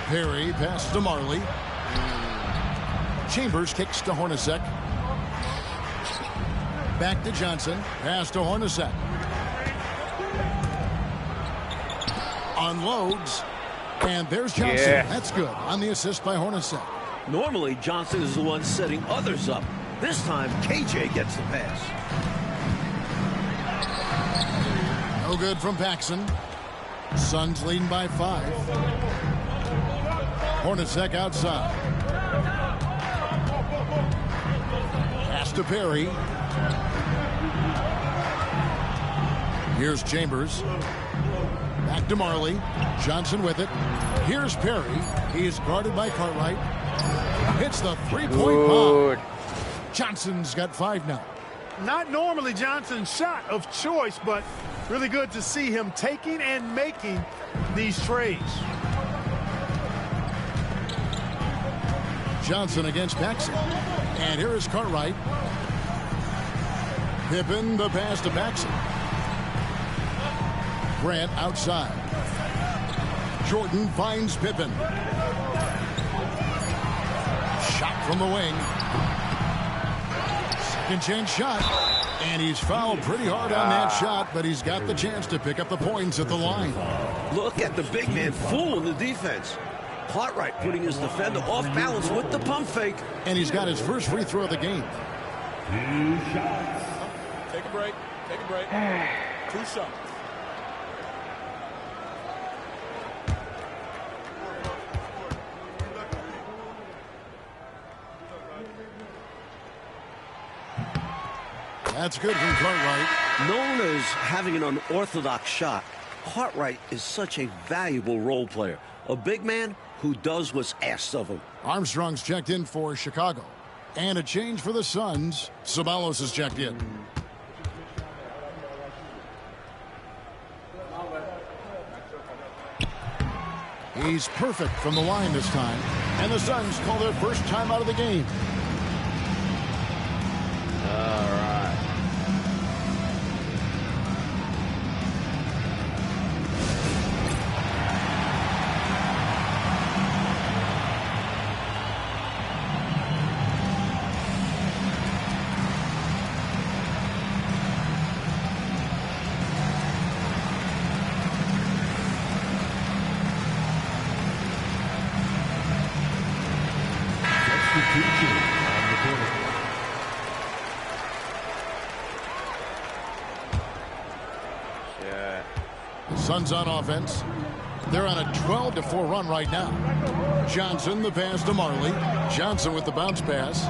Perry passes to Marley. Chambers kicks to Hornacek. Back to Johnson. Pass to Hornacek. Unloads. And there's Johnson. Yeah. That's good on the assist by Hornacek. Normally, Johnson is the one setting others up. This time, KJ gets the pass. No good from Paxson. Suns leading by 5. Hornacek outside. Pass to Perry. Here's Chambers. Back to Marley. Johnson with it. Here's Perry. He is guarded by Cartwright. Hits the three-point bomb. Johnson's got 5 now. Not normally Johnson's shot of choice, but really good to see him taking and making these trades. Johnson against Paxson. And here is Cartwright. Pippen the pass to Paxson. Grant outside. Jordan finds Pippen. Shot from the wing. Second chance shot. And he's fouled pretty hard on that shot, but he's got the chance to pick up the points at the line. Look at the big man fooling the defense. Cartwright putting his defender off balance with the pump fake. And he's got his first free throw of the game. 2 shots. Take a break. Take a break. 2 shots. That's good from Cartwright. Known as having an unorthodox shot, Cartwright is such a valuable role player. A big man who does what's asked of him. Armstrong's checked in for Chicago. And a change for the Suns. Ceballos has checked in. He's perfect from the line this time. And the Suns call their first time out of the game. All right. Suns on offense. They're on a 12-4 run right now. Johnson, the pass to Marley. Johnson with the bounce pass.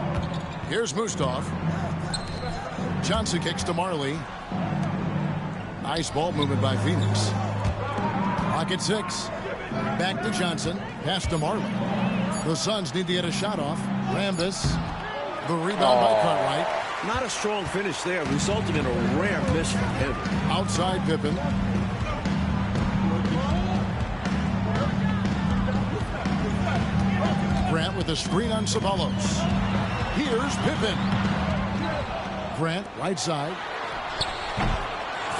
Here's Mustaf. Johnson kicks to Marley. Nice ball movement by Phoenix. Clock at 6. Back to Johnson. Pass to Marley. The Suns need to get a shot off. Rambis. The rebound by Cartwright. Not a strong finish there, resulting in a rare miss from him. Outside Pippen. Grant with a screen on Ceballos. Here's Pippen. Grant, right side.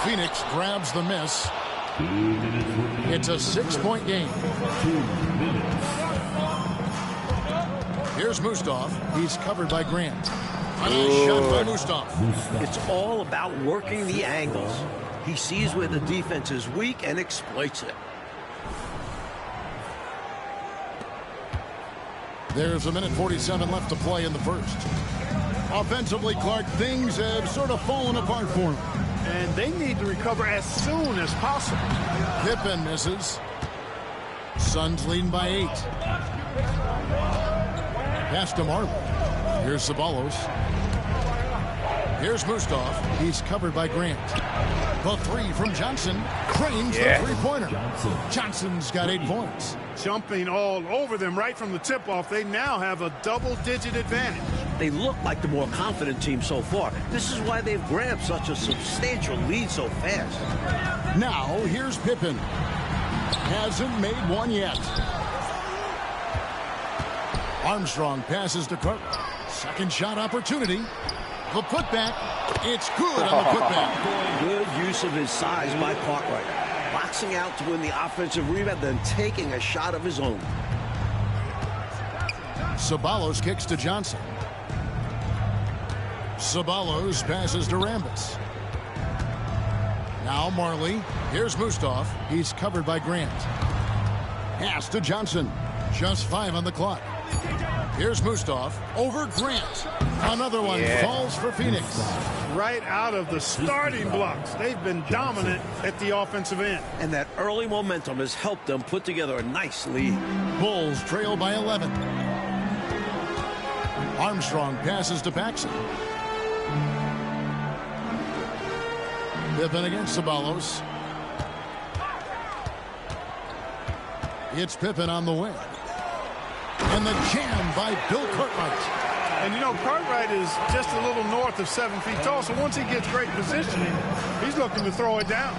Phoenix grabs the miss. It's a 6-point game. Here's Mustaf. He's covered by Grant. A nice shot by Mustaf. It's all about working the angles. He sees where the defense is weak and exploits it. There's a minute 47 left to play in the first. Offensively, Clark, things have sort of fallen apart for him. And they need to recover as soon as possible. Pippen misses. Suns leading by 8. Pass to Marley. Here's Ceballos. Here's Mustaf. He's covered by Grant. The 3 from Johnson. Cranes the three-pointer. Johnson's got 8 points. Jumping all over them right from the tip-off. They now have a double-digit advantage. They look like the more confident team so far. This is why they've grabbed such a substantial lead so fast. Now, here's Pippen. Hasn't made one yet. Armstrong passes to Cartwright. Second shot opportunity. The putback. It's good on the putback. Good use of his size by Cartwright. Boxing out to win the offensive rebound, then taking a shot of his own. Ceballos kicks to Johnson. Ceballos passes to Rambis. Now Marley. Here's Mustaf. He's covered by Grant. Pass to Johnson. Just 5 on the clock. Here's Mustaf over Grant. Another one falls for Phoenix. Right out of the starting blocks. They've been dominant at the offensive end. And that early momentum has helped them put together a nice lead. Bulls trail by 11. Armstrong passes to Paxson. Pippen against Ceballos. It's Pippen on the wing. And the jam by Bill Cartwright. And, you know, Cartwright is just a little north of 7 feet tall, so once he gets great positioning, he's looking to throw it down.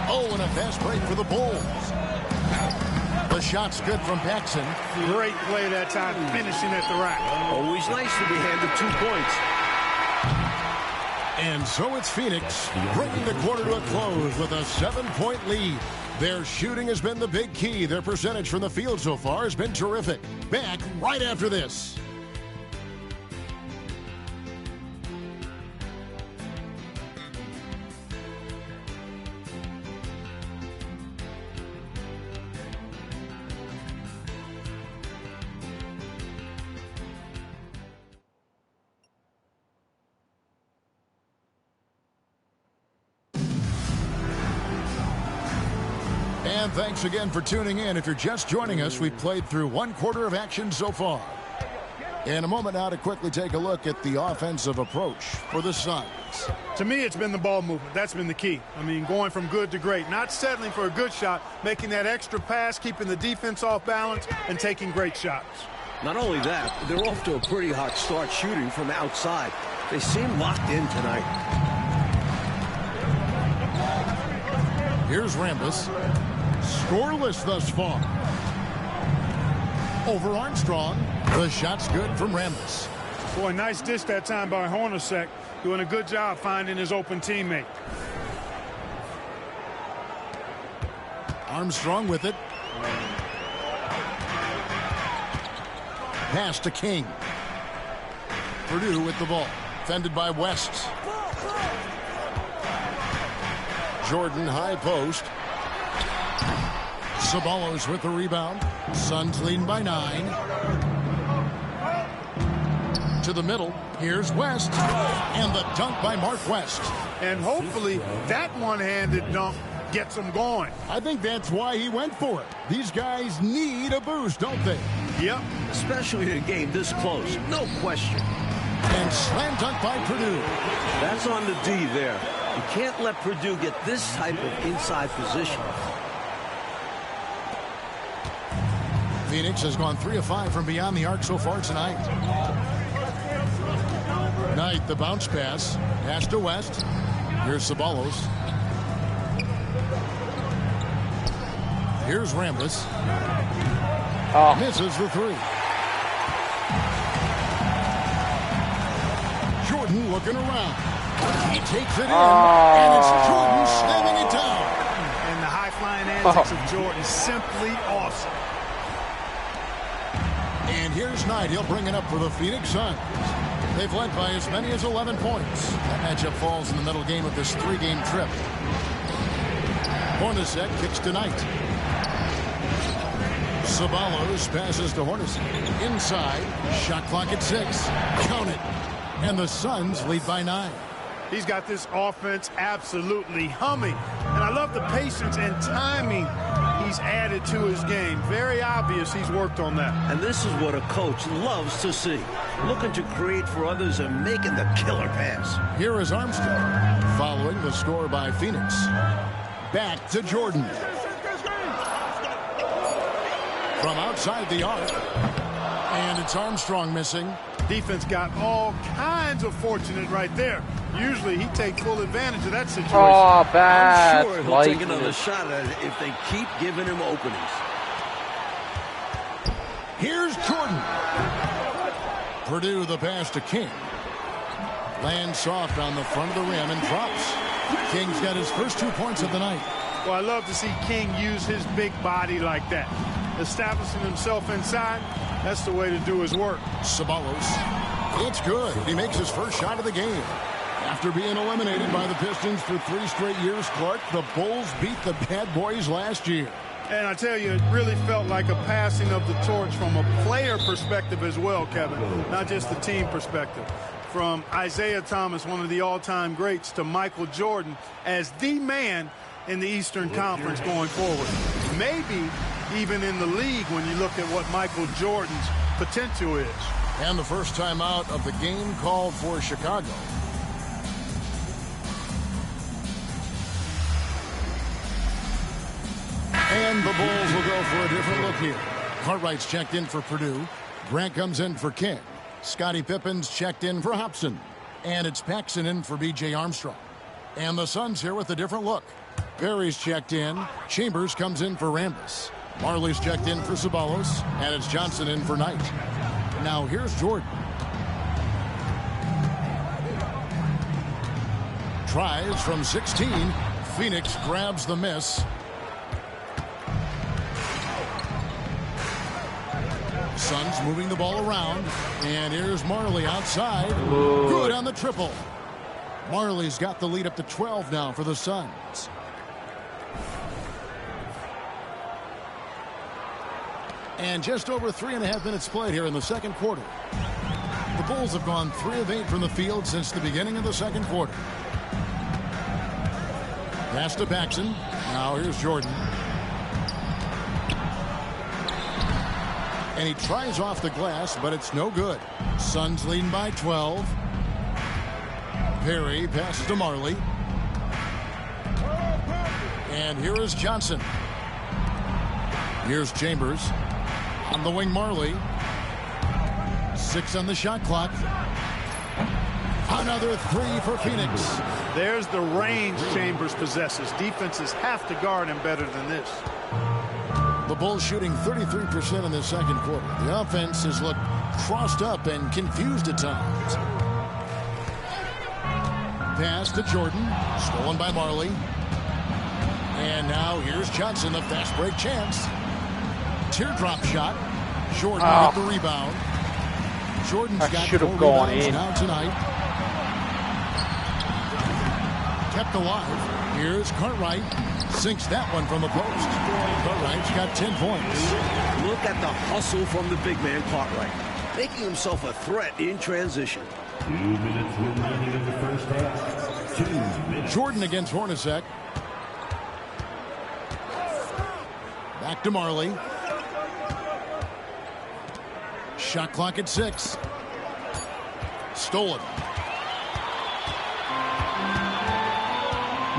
Oh, and a fast break for the Bulls. The shot's good from Paxson. Great play that time, finishing at the rack. Always nice to be handed 2 points. And so it's Phoenix bringing the quarter to a close with a 7-point lead. Their shooting has been the big key. Their percentage from the field so far has been terrific. Back right after this. And thanks again for tuning in. If you're just joining us, we've played through 1 quarter of action so far. In a moment now to quickly take a look at the offensive approach for the Suns. To me, it's been the ball movement. That's been the key. I mean, going from good to great. Not settling for a good shot, making that extra pass, keeping the defense off balance, and taking great shots. Not only that, they're off to a pretty hot start shooting from outside. They seem locked in tonight. Here's Rambis. Scoreless thus far. Over Armstrong. The shot's good from Rambis. Boy, nice dish that time by Hornacek. Doing a good job finding his open teammate. Armstrong with it. Pass to King. Purdue with the ball. Fended by West. Jordan high post. Ceballos with the rebound. Suns leading by 9. To the middle. Here's West. And the dunk by Mark West. And hopefully that one-handed dunk gets them going. I think that's why he went for it. These guys need a boost, don't they? Yep. Especially in a game this close. No question. And slam dunk by Purdue. That's on the D there. You can't let Purdue get this type of inside position. Phoenix has gone 3 of 5 from beyond the arc so far tonight. Knight, the bounce pass. Pass to West. Here's Ceballos. Here's Rambis. Misses the 3. Jordan looking around. He takes it in, and it's Jordan slamming it down. And the high-flying antics of Jordan, simply awesome. And here's Knight. He'll bring it up for the Phoenix Suns. They've led by as many as 11 points. That matchup falls in the middle game of this 3-game trip. Hornacek kicks to Knight. Ceballos passes to Hornacek. Inside. Shot clock at 6. Count it. And the Suns lead by 9. He's got this offense absolutely humming. And I love the patience and timing he's added to his game. Very obvious he's worked on that. And this is what a coach loves to see. Looking to create for others and making the killer pass. Here is Armstrong following the score by Phoenix. Back to Jordan. From outside the arc. And it's Armstrong missing. Defense got all kinds of fortunate right there. Usually he takes full advantage of that situation. Oh, bad. I'm sure he'll take another shot at it if they keep giving him openings. Here's Jordan. Purdue the pass to King. Lands soft on the front of the rim and drops. King's got his first 2 points of the night. Well, I love to see King use his big body like that. Establishing himself inside, that's the way to do his work. Ceballos. It's good. He makes his first shot of the game. After being eliminated by the Pistons for 3 straight years, Clark, the Bulls beat the Bad Boys last year. And I tell you, it really felt like a passing of the torch from a player perspective as well, Kevin, not just the team perspective. From Isaiah Thomas, one of the all-time greats, to Michael Jordan as the man in the Eastern Conference going forward. Maybe even in the league when you look at what Michael Jordan's potential is. And the first time out of the game called for Chicago. And the Bulls will go for a different look here. Cartwright's checked in for Purdue. Grant comes in for King. Scottie Pippen's checked in for Hobson. And it's Paxson in for B.J. Armstrong. And the Suns here with a different look. Perry's checked in. Chambers comes in for Rambis. Marley's checked in for Ceballos. And it's Johnson in for Knight. Now here's Jordan. Tries from 16. Phoenix grabs the miss. Suns moving the ball around. And here's Marley outside. Good on the triple. Marley's got the lead up to 12 now for the Suns. And just over 3.5 minutes played here in the second quarter. The Bulls have gone 3 of 8 from the field since the beginning of the second quarter. Pass to Paxson. Now here's Jordan. And he tries off the glass, but it's no good. Suns leading by 12. Perry passes to Marley. And here is Johnson. Here's Chambers. On the wing, Marley. 6 on the shot clock. Another 3 for Phoenix. There's the range Chambers possesses. Defenses have to guard him better than this. The Bulls shooting 33% in the second quarter. The offense has looked crossed up and confused at times. Pass to Jordan. Stolen by Marley. And now here's Johnson, the fast break chance. Teardrop shot. Jordan with the rebound. Jordan's got 4 rebounds now tonight. kept alive. Here's Cartwright. Sinks that one from the post. Cartwright's got 10 points. Look at the hustle from the big man Cartwright, making himself a threat in transition. 2 minutes remaining in the first half. 2 minutes. Jordan against Hornacek. Back to Marley. Shot clock at 6. Stolen.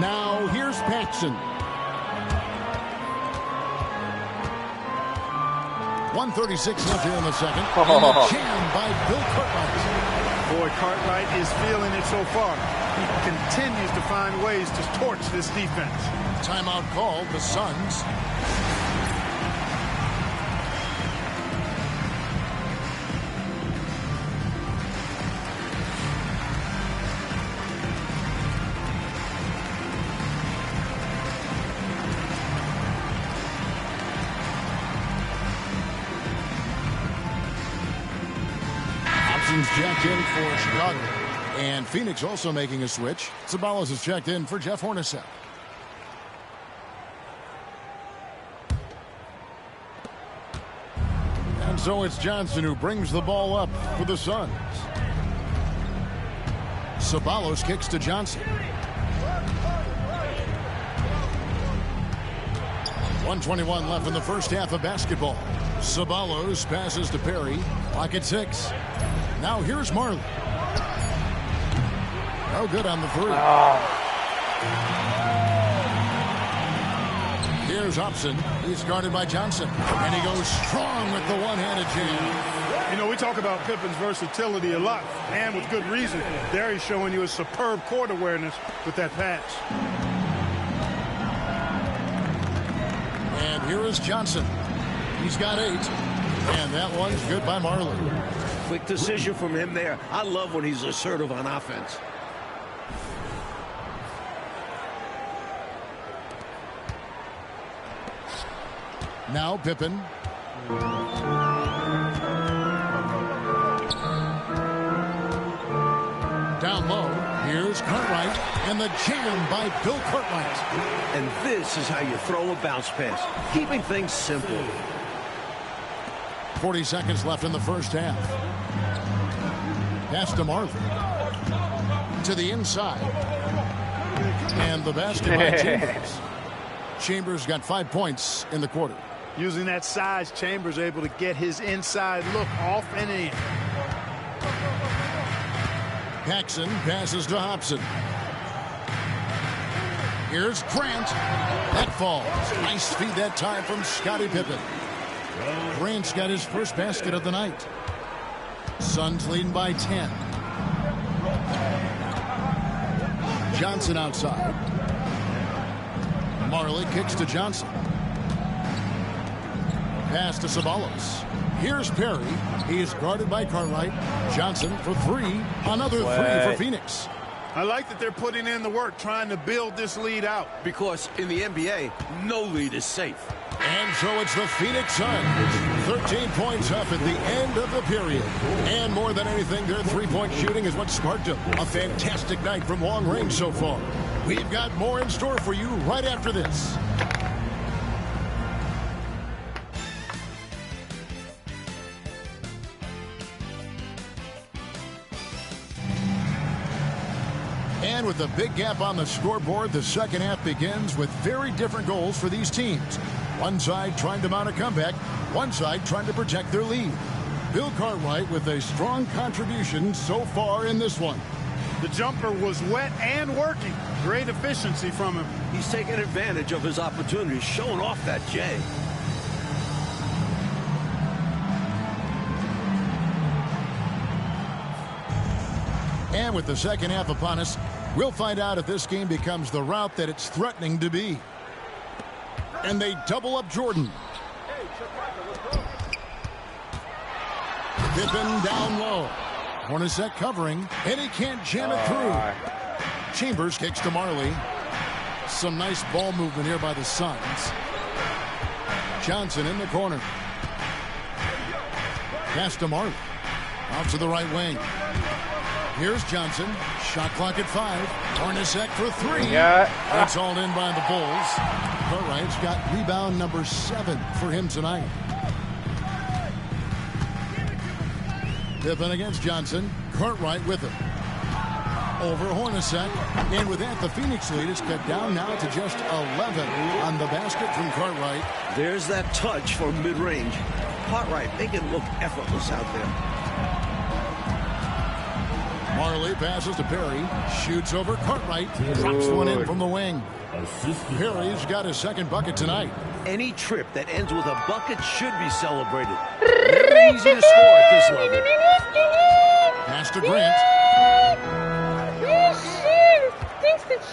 Now here's Paxson. 1:36 left here in the second. And a jam by Bill Cartwright. Boy, Cartwright is feeling it so far. He continues to find ways to torch this defense. Timeout called, the Suns. Jacked in for Chicago. And Phoenix also making a switch. Ceballos is checked in for Jeff Hornacek. And so it's Johnson who brings the ball up for the Suns. Ceballos kicks to Johnson. 1:21 left in the first half of basketball. Ceballos passes to Perry. Clock at 6. Now here's Marley. No good on the 3. Here's Hobson. He's guarded by Johnson. And he goes strong with the one-handed jam. You know, we talk about Pippen's versatility a lot, and with good reason. There he's showing you a superb court awareness with that pass. And here is Johnson. He's got 8. And that one's good by Marley. Quick decision from him there. I love when he's assertive on offense. Now Pippen. Down low. Here's Cartwright. And the jam by Bill Cartwright. And this is how you throw a bounce pass. Keeping things simple. 40 seconds left in the first half. Pass to Marvin. To the inside. And the basket by Chambers. Chambers got 5 points in the quarter. Using that size, Chambers able to get his inside look off and in. Paxson passes to Hobson. Here's Grant. That falls. Nice feed that time from Scottie Pippen. Grant's got his first basket of the night. Suns leading by 10. Johnson outside. Marley kicks to Johnson. Pass to Ceballos. Here's Perry. He is guarded by Cartwright. Johnson for 3. Another 3 for Phoenix. I like that they're putting in the work, trying to build this lead out. Because in the NBA, no lead is safe. And so it's the Phoenix Suns. 13 points up at the end of the period. And more than anything, their three-point shooting is what sparked a fantastic night from long range so far. We've got more in store for you right after this. And with a big gap on the scoreboard, the second half begins with very different goals for these teams. One side trying to mount a comeback, one side trying to protect their lead. Bill Cartwright with a strong contribution so far in this one. The jumper was wet and working. Great efficiency from him. He's taking advantage of his opportunities, showing off that J. And with the second half upon us, we'll find out if this game becomes the route that it's threatening to be. And they double up Jordan. Pippen down low. Hornacek covering, and he can't jam it through. Chambers kicks to Marley. Some nice ball movement here by the Suns. Johnson in the corner. Pass to Marley. Out to the right wing. Here's Johnson. Shot clock at 5. Hornacek for 3. Yeah. It's all in by the Bulls. Cartwright's got rebound number 7 for him tonight. Pippen against Johnson. Cartwright with him. Over Hornacek. And with that, the Phoenix lead is cut down now to just 11 on the basket from Cartwright. There's that touch for mid-range. Cartwright make it look effortless out there. Marley passes to Perry. Shoots over Cartwright. Drops one in from the wing. Perry's got his second bucket tonight. Any trip that ends with a bucket should be celebrated. Never easy to score at this level. Pass to Grant.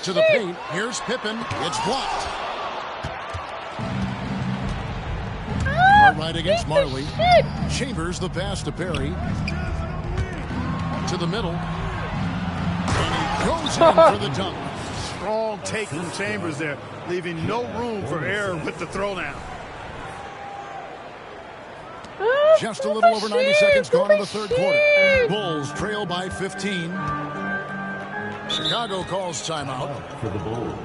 To the paint. Here's Pippen. It's blocked. Cartwright against Marley. Chambers the pass to Perry. To the middle. And he goes in for the dunk. Strong take from Chambers there, leaving no room for error with the throwdown. Just a little over 90 seconds gone in the third quarter. Bulls trail by 15. Chicago calls timeout for the Bulls.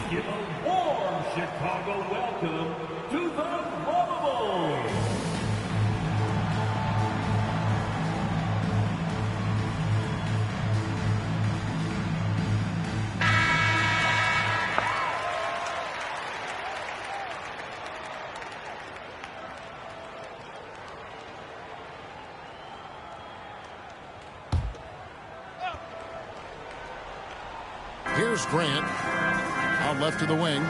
Give a warm Chicago welcome to the Bubble. Here's Grant. Out left to the wing.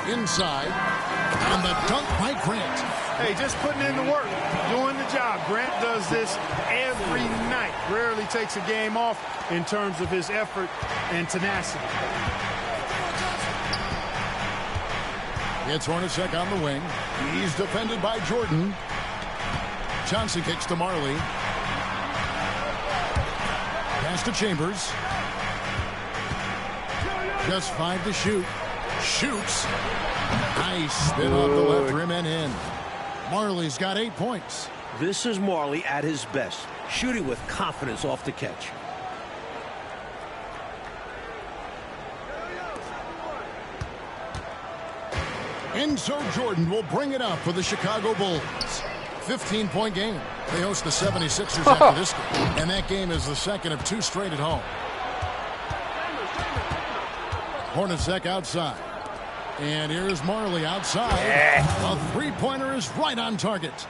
Inside. And the dunk by Grant. Hey, just putting in the work, doing the job. Grant does this every night. Rarely takes a game off in terms of his effort and tenacity. It's Hornacek on the wing. He's defended by Jordan. Johnson kicks to Marley. Pass to Chambers. Just 5 to shoot. Shoots. Nice spin off the left rim and in. Marley's got 8 points. This is Marley at his best, shooting with confidence off the catch. Enzo Jordan will bring it up for the Chicago Bulls. 15-point game. They host the 76ers after this game, and that game is the second of 2 straight at home. Hornacek outside. And here's Marley outside. A three-pointer is right on target.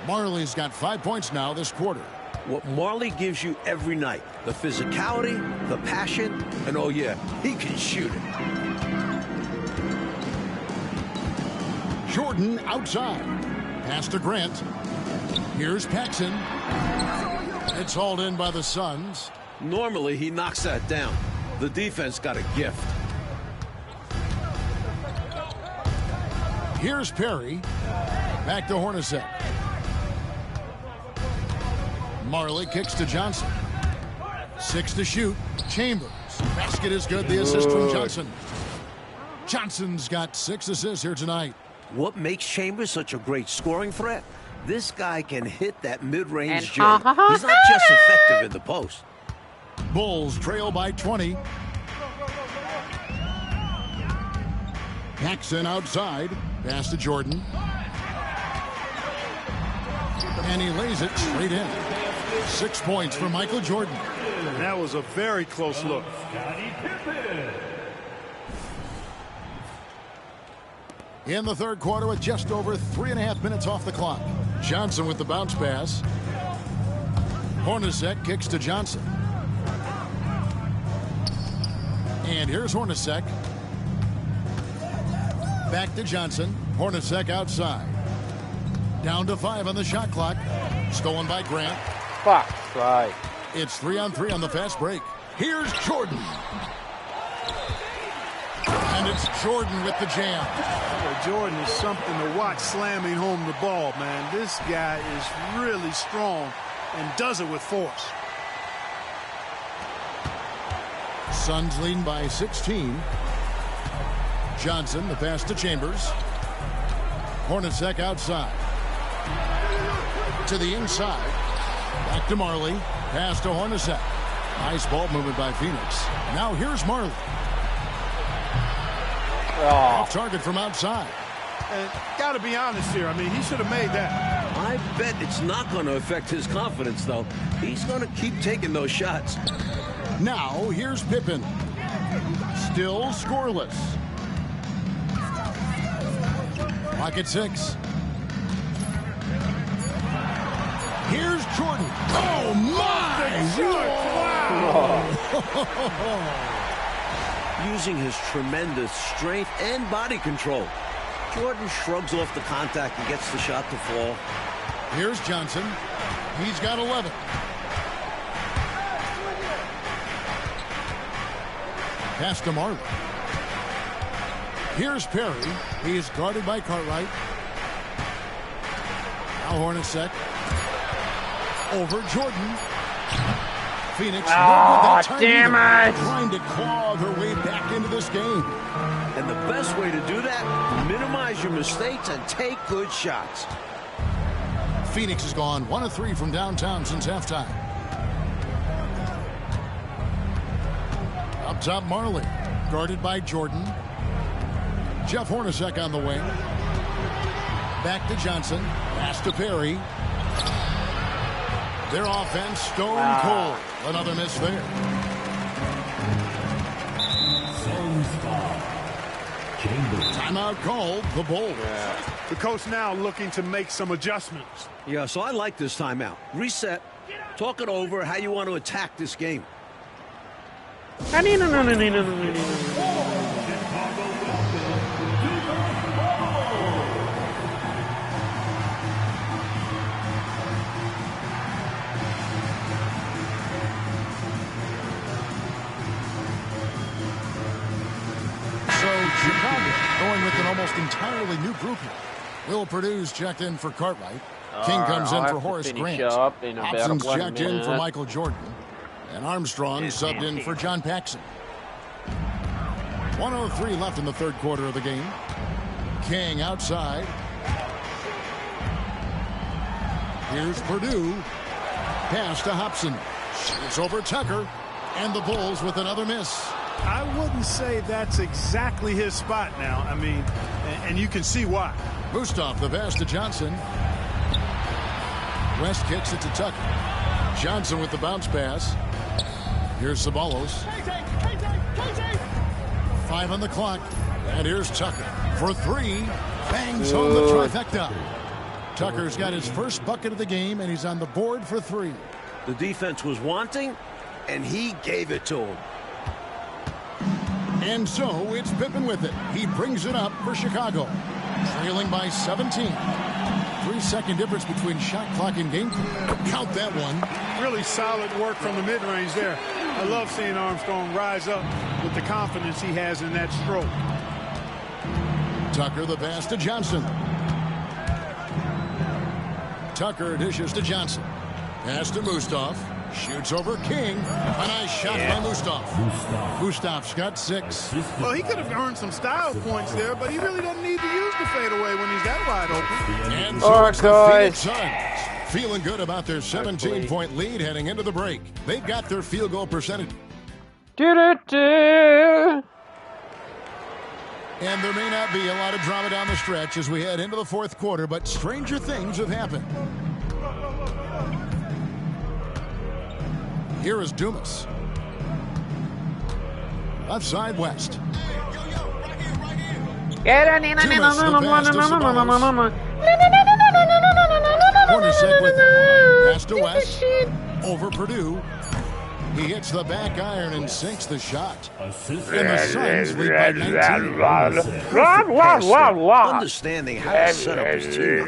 Marley's got 5 points now this quarter. What Marley gives you every night, the physicality, the passion, and oh yeah, he can shoot it. Jordan outside. Pass to Grant. Here's Paxson. It's hauled in by the Suns. Normally he knocks that down. The defense got a gift. Here's Perry. Back to Hornacek. Marley kicks to Johnson. 6 to shoot. Chambers. Basket is good. The assist from Johnson. Johnson's got 6 assists here tonight. What makes Chambers such a great scoring threat? This guy can hit that mid-range jump. He's not just effective in the post. Bulls trail by 20. Paxson outside. Pass to Jordan. And he lays it straight in. 6 points for Michael Jordan. That was a very close look. In the third quarter with just over 3.5 minutes off the clock. Johnson with the bounce pass. Hornacek kicks to Johnson. And here's Hornacek. Back to Johnson. Hornacek outside. Down to 5 on the shot clock. Stolen by Grant. Fuck, right. It's 3-on-3 on the fast break. Here's Jordan. And it's Jordan with the jam. Jordan is something to watch slamming home the ball, man. This guy is really strong and does it with force. Suns leading by 16. Johnson, the pass to Chambers. Hornacek outside. To the inside. Back to Marley. Pass to Hornacek. Nice ball movement by Phoenix. Now here's Marley. Off target from outside. And got to be honest here. I mean, he should have made that. I bet it's not going to affect his confidence, though. He's going to keep taking those shots. Now here's Pippen. Still scoreless. Clock at 6. Here's Jordan. Oh, my! Wow. Using his tremendous strength and body control, Jordan shrugs off the contact and gets the shot to fall. Here's Johnson. He's got 11. Pass to Marley. Here's Perry. He's guarded by Cartwright. Now Hornacek. Over Jordan. Phoenix. Damn it! Trying to claw their way back into this game. And the best way to do that, minimize your mistakes and take good shots. Phoenix has gone 1 of 3 from downtown since halftime. Up top, Marley. Guarded by Jordan. Jeff Hornacek on the wing. Back to Johnson. Pass to Perry. Their offense stone cold. Another miss there. Timeout called. The Bulls. The coach now looking to make some adjustments. Yeah, so I like this timeout. Reset. Talk it over how you want to attack this game. Chicago going with an almost entirely new group here. Will Purdue's checked in for Cartwright. King comes in for Horace Grant. Hobson's checked in for Michael Jordan. And Armstrong subbed in for John Paxson. 1:03 left in the third quarter of the game. King outside. Here's Purdue. Pass to Hobson. It's over Tucker. And the Bulls with another miss. I wouldn't say that's exactly his spot now. I mean, and you can see why. Mustaf, the pass to Johnson. West kicks it to Tucker. Johnson with the bounce pass. Here's Ceballos. 5 on the clock. And here's Tucker for 3. Bangs home the trifecta. Tucker's got his first bucket of the game, and he's on the board for 3. The defense was wanting, and he gave it to him. And so it's Pippen with it. He brings it up for Chicago. Trailing by 17. 3-second difference between shot clock and game. Count that one. Really solid work from the mid-range there. I love seeing Armstrong rise up with the confidence he has in that stroke. Tucker the pass to Johnson. Tucker dishes to Johnson. Pass to Mustaf. Shoots over King. A nice shot by Mustaf. Mustaf's got 6. Well, he could have earned some style points there, but he really doesn't need to use the fadeaway when he's that wide open. And so it's the Phoenix Suns feeling good about their 17-point lead heading into the break. They've got their field goal percentage. And there may not be a lot of drama down the stretch as we head into the fourth quarter, but stranger things have happened. Here is Dumas. Left side West. Hornacek with it. Pass to West. Over Purdue. He hits the back iron and sinks the shot. And the Suns lead by 19. Understanding how to set up his team.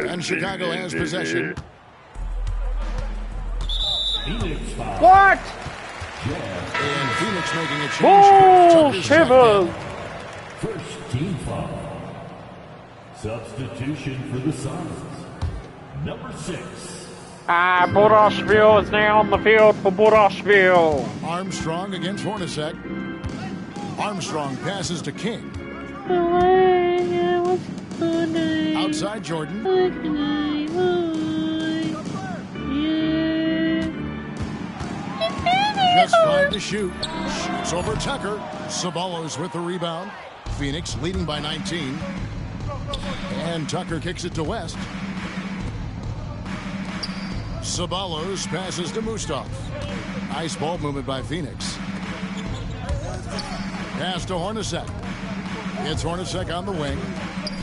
And Chicago has possession. What? And Phoenix making a change. Bullshit! First team foul. Substitution for the Suns. Number 6. Burrashville is now on the field for Burrashville. Armstrong against Hornacek. Armstrong passes to King. Outside Jordan. Just 5 to shoot. Shoots over Tucker. Ceballos with the rebound. Phoenix leading by 19. And Tucker kicks it to West. Ceballos passes to Mustaf. Nice ball movement by Phoenix. Pass to Hornacek. It's Hornacek on the wing.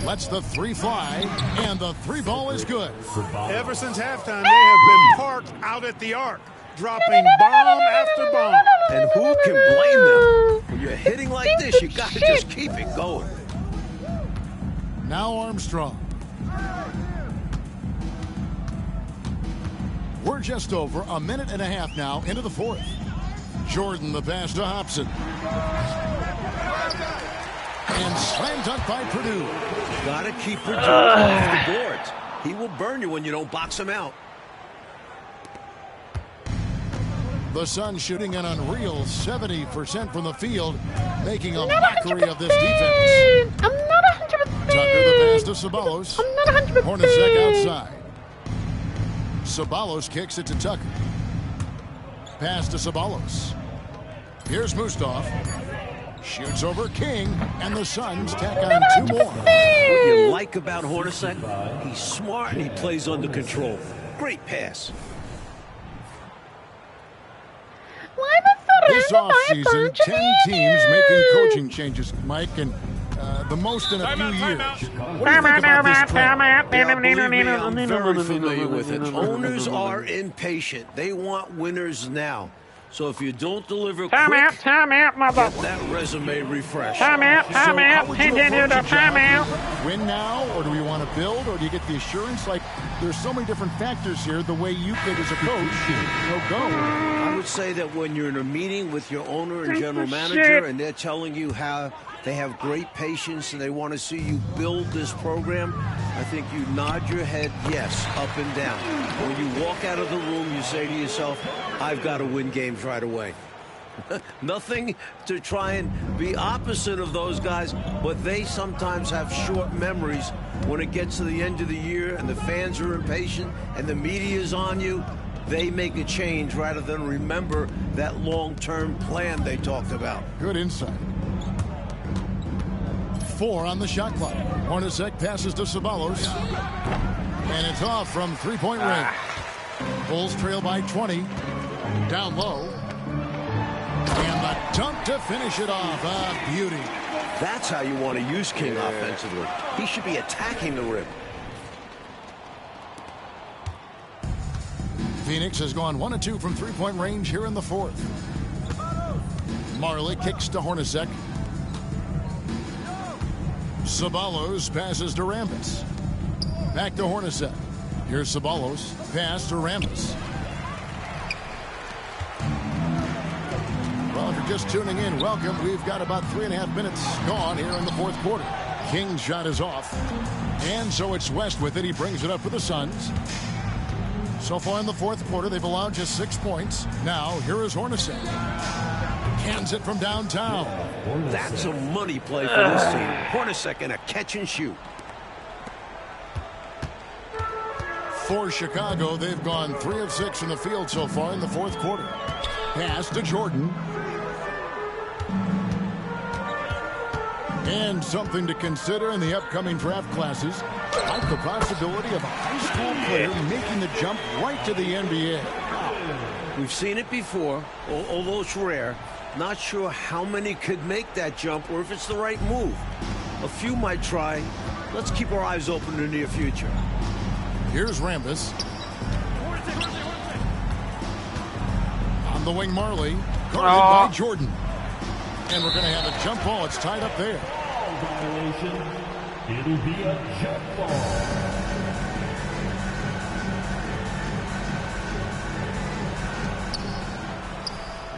Lets the 3 fly, and the 3 ball is good. Ever since halftime, they have been parked out at the arc, dropping bomb after bomb. And who can blame them? When you're hitting like this, you got to just keep it going. Now Armstrong. We're just over a minute and a half now into the fourth. Jordan the pass to Hobson. And slam dunk by Purdue. Got to keep Purdue off the boards. He will burn you when you don't box him out. The Suns shooting an unreal 70% from the field, making a mockery of this defense. I'm not 100%. Tucker the pass to Ceballos. I'm not 100%. Hornacek outside. Ceballos kicks it to Tucker. Pass to Ceballos. Here's Mustaf. Shoots over King, and the Suns tack on 2 more. What you like about Hornacek? He's smart and he plays under control. Great pass. This offseason, 10 teams making coaching changes, Mike, and the most in a few years. What do you think about this trend? Yeah, believe me, I'm very familiar with it. Owners are impatient. They want winners now. So if you don't deliver quick, get that resume refreshed. Win now, or do we want to build, or do you get the assurance? Like, there's so many different factors here. The way you think as a coach, you'll go. I would say that when you're in a meeting with your owner and general manager, and they're telling you how they have great patience and they want to see you build this program, I think you nod your head yes, up and down. When you walk out of the room, you say to yourself, I've got to win games right away. Nothing to try and be opposite of those guys, but they sometimes have short memories when it gets to the end of the year and the fans are impatient and the media is on you. They make a change rather than remember that long-term plan they talked about. Good insight. 4 on the shot clock. Hornacek passes to Ceballos. And it's off from 3-point range. Bulls trail by 20. Down low. And the dunk to finish it off. A beauty. That's how you want to use King offensively. He should be attacking the rim. Phoenix has gone 1 of 2 from 3-point range here in the fourth. Marley kicks to Hornacek. Ceballos passes to Rambis. Back to Hornacek. Here's Ceballos. Pass to Rambis. Well, if you're just tuning in, welcome. We've got about 3.5 minutes gone here in the fourth quarter. King's shot is off. And so it's West with it. He brings it up for the Suns. So far in the fourth quarter, they've allowed just 6 points. Now, here is Hornacek. Cans it from downtown. That's a money play for this team. Hornacek in a catch and shoot. For Chicago, they've gone 3 of 6 from the field so far in the fourth quarter. Pass to Jordan. And something to consider in the upcoming draft classes, like the possibility of a high school player making the jump right to the NBA. We've seen it before, although it's rare. Not sure how many could make that jump or if it's the right move. A few might try. Let's keep our eyes open in the near future. Here's Rambis. On the wing, Marley. Guarded by Jordan. And we're going to have a jump ball. It's tied up there. Violation. It'll be a jump ball.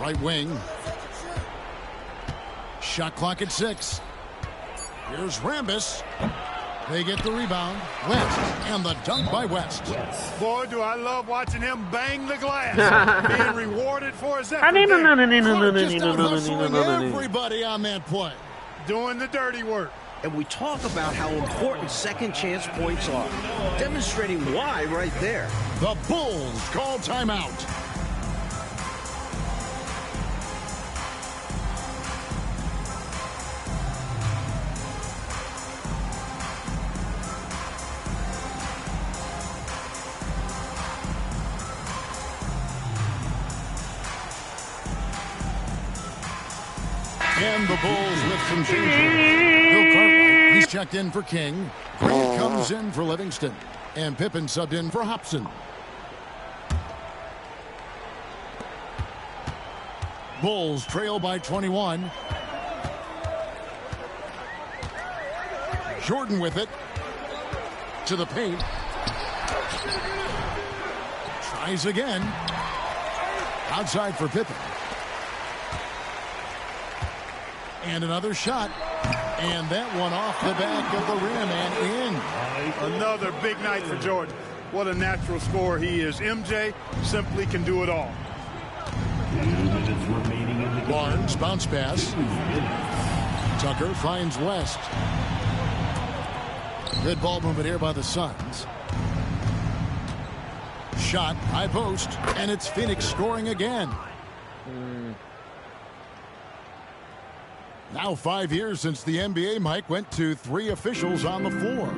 Right wing. Shot clock at 6. Here's Rambis. They get the rebound. West, and the dunk by West. Boy, do I love watching him bang the glass. Being rewarded for his effort. Just out-hustling everybody on that play. Doing the dirty work. And we talk about how important second chance points are. Demonstrating why right there. The Bulls call timeout. And the Bulls with some changes. Bill Cartwright, he's checked in for King. Grant comes in for Livingston. And Pippen subbed in for Hobson. Bulls trail by 21. Jordan with it. To the paint. Tries again. Outside for Pippen. And another shot. And that one off the back of the rim and in. Another big night for Jordan. What a natural scorer he is. MJ simply can do it all. Barnes, bounce pass. Tucker finds West. Good ball movement here by the Suns. Shot, high post, and it's Phoenix scoring again. Now 5 years since the NBA, Mike, went to 3 officials on the floor.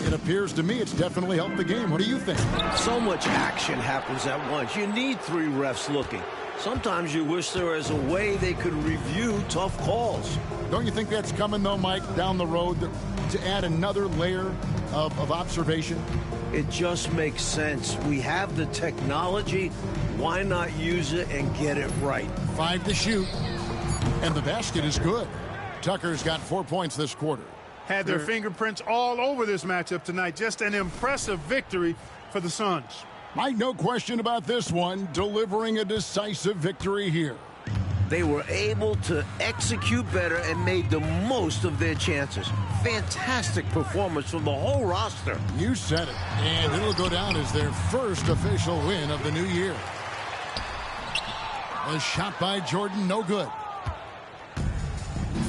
It appears to me it's definitely helped the game. What do you think? So much action happens at once. You need 3 refs looking. Sometimes you wish there was a way they could review tough calls. Don't you think that's coming, though, Mike, down the road to add another layer of observation? It just makes sense. We have the technology. Why not use it and get it right? 5 to shoot. And the basket is good. Tucker's got 4 points this quarter. Had their fingerprints all over this matchup tonight. Just an impressive victory for the Suns. Mike, no question about this one. Delivering a decisive victory here. They were able to execute better and made the most of their chances. Fantastic performance from the whole roster. You said it. And it'll go down as their first official win of the new year. A shot by Jordan, no good.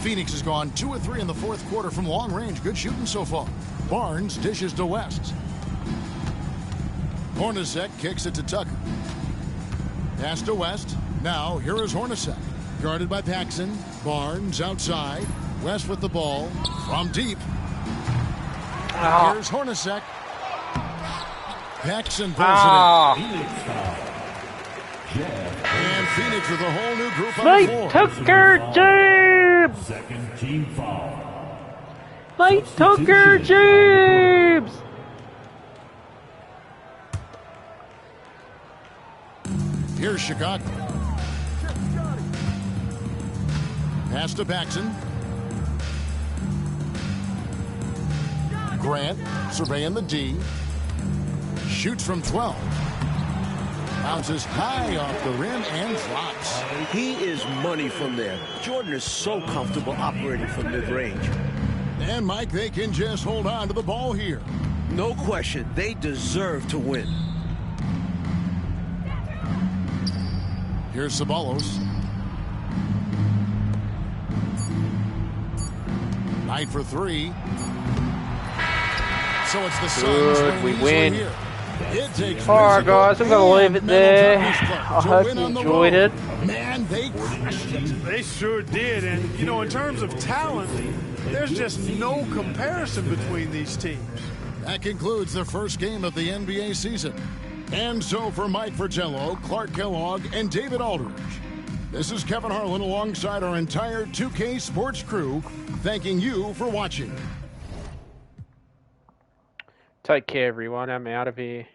Phoenix has gone 2 of 3 in the fourth quarter from long range. Good shooting so far. Barnes dishes to West. Hornacek kicks it to Tucker. Pass to West. Now here is Hornacek. Guarded by Paxson. Barnes outside. West with the ball. From deep. Here's Hornacek. Paxson pulls it in. And Phoenix with a whole new group on the floor. Tucker James! Second team foul. Mike Tucker James! Here's Chicago. Pass to Paxson. Grant surveying the D. Shoots from 12. Bounces high off the rim and drops. He is money from there. Jordan is so comfortable operating from mid-range. And, Mike, they can just hold on to the ball here. No question. They deserve to win. Here's Ceballos. Night for 3. So it's the Suns. Good, we win. Here. It takes Alright guys, I'm going to leave it there. I hope you enjoyed it. Man, they crushed it. They sure did. And, you know, in terms of talent, there's just no comparison between these teams. That concludes the first game of the NBA season. And so for Mike Fratello, Clark Kellogg, and David Aldridge, this is Kevin Harlan alongside our entire 2K Sports crew, thanking you for watching. Take care, everyone. I'm out of here.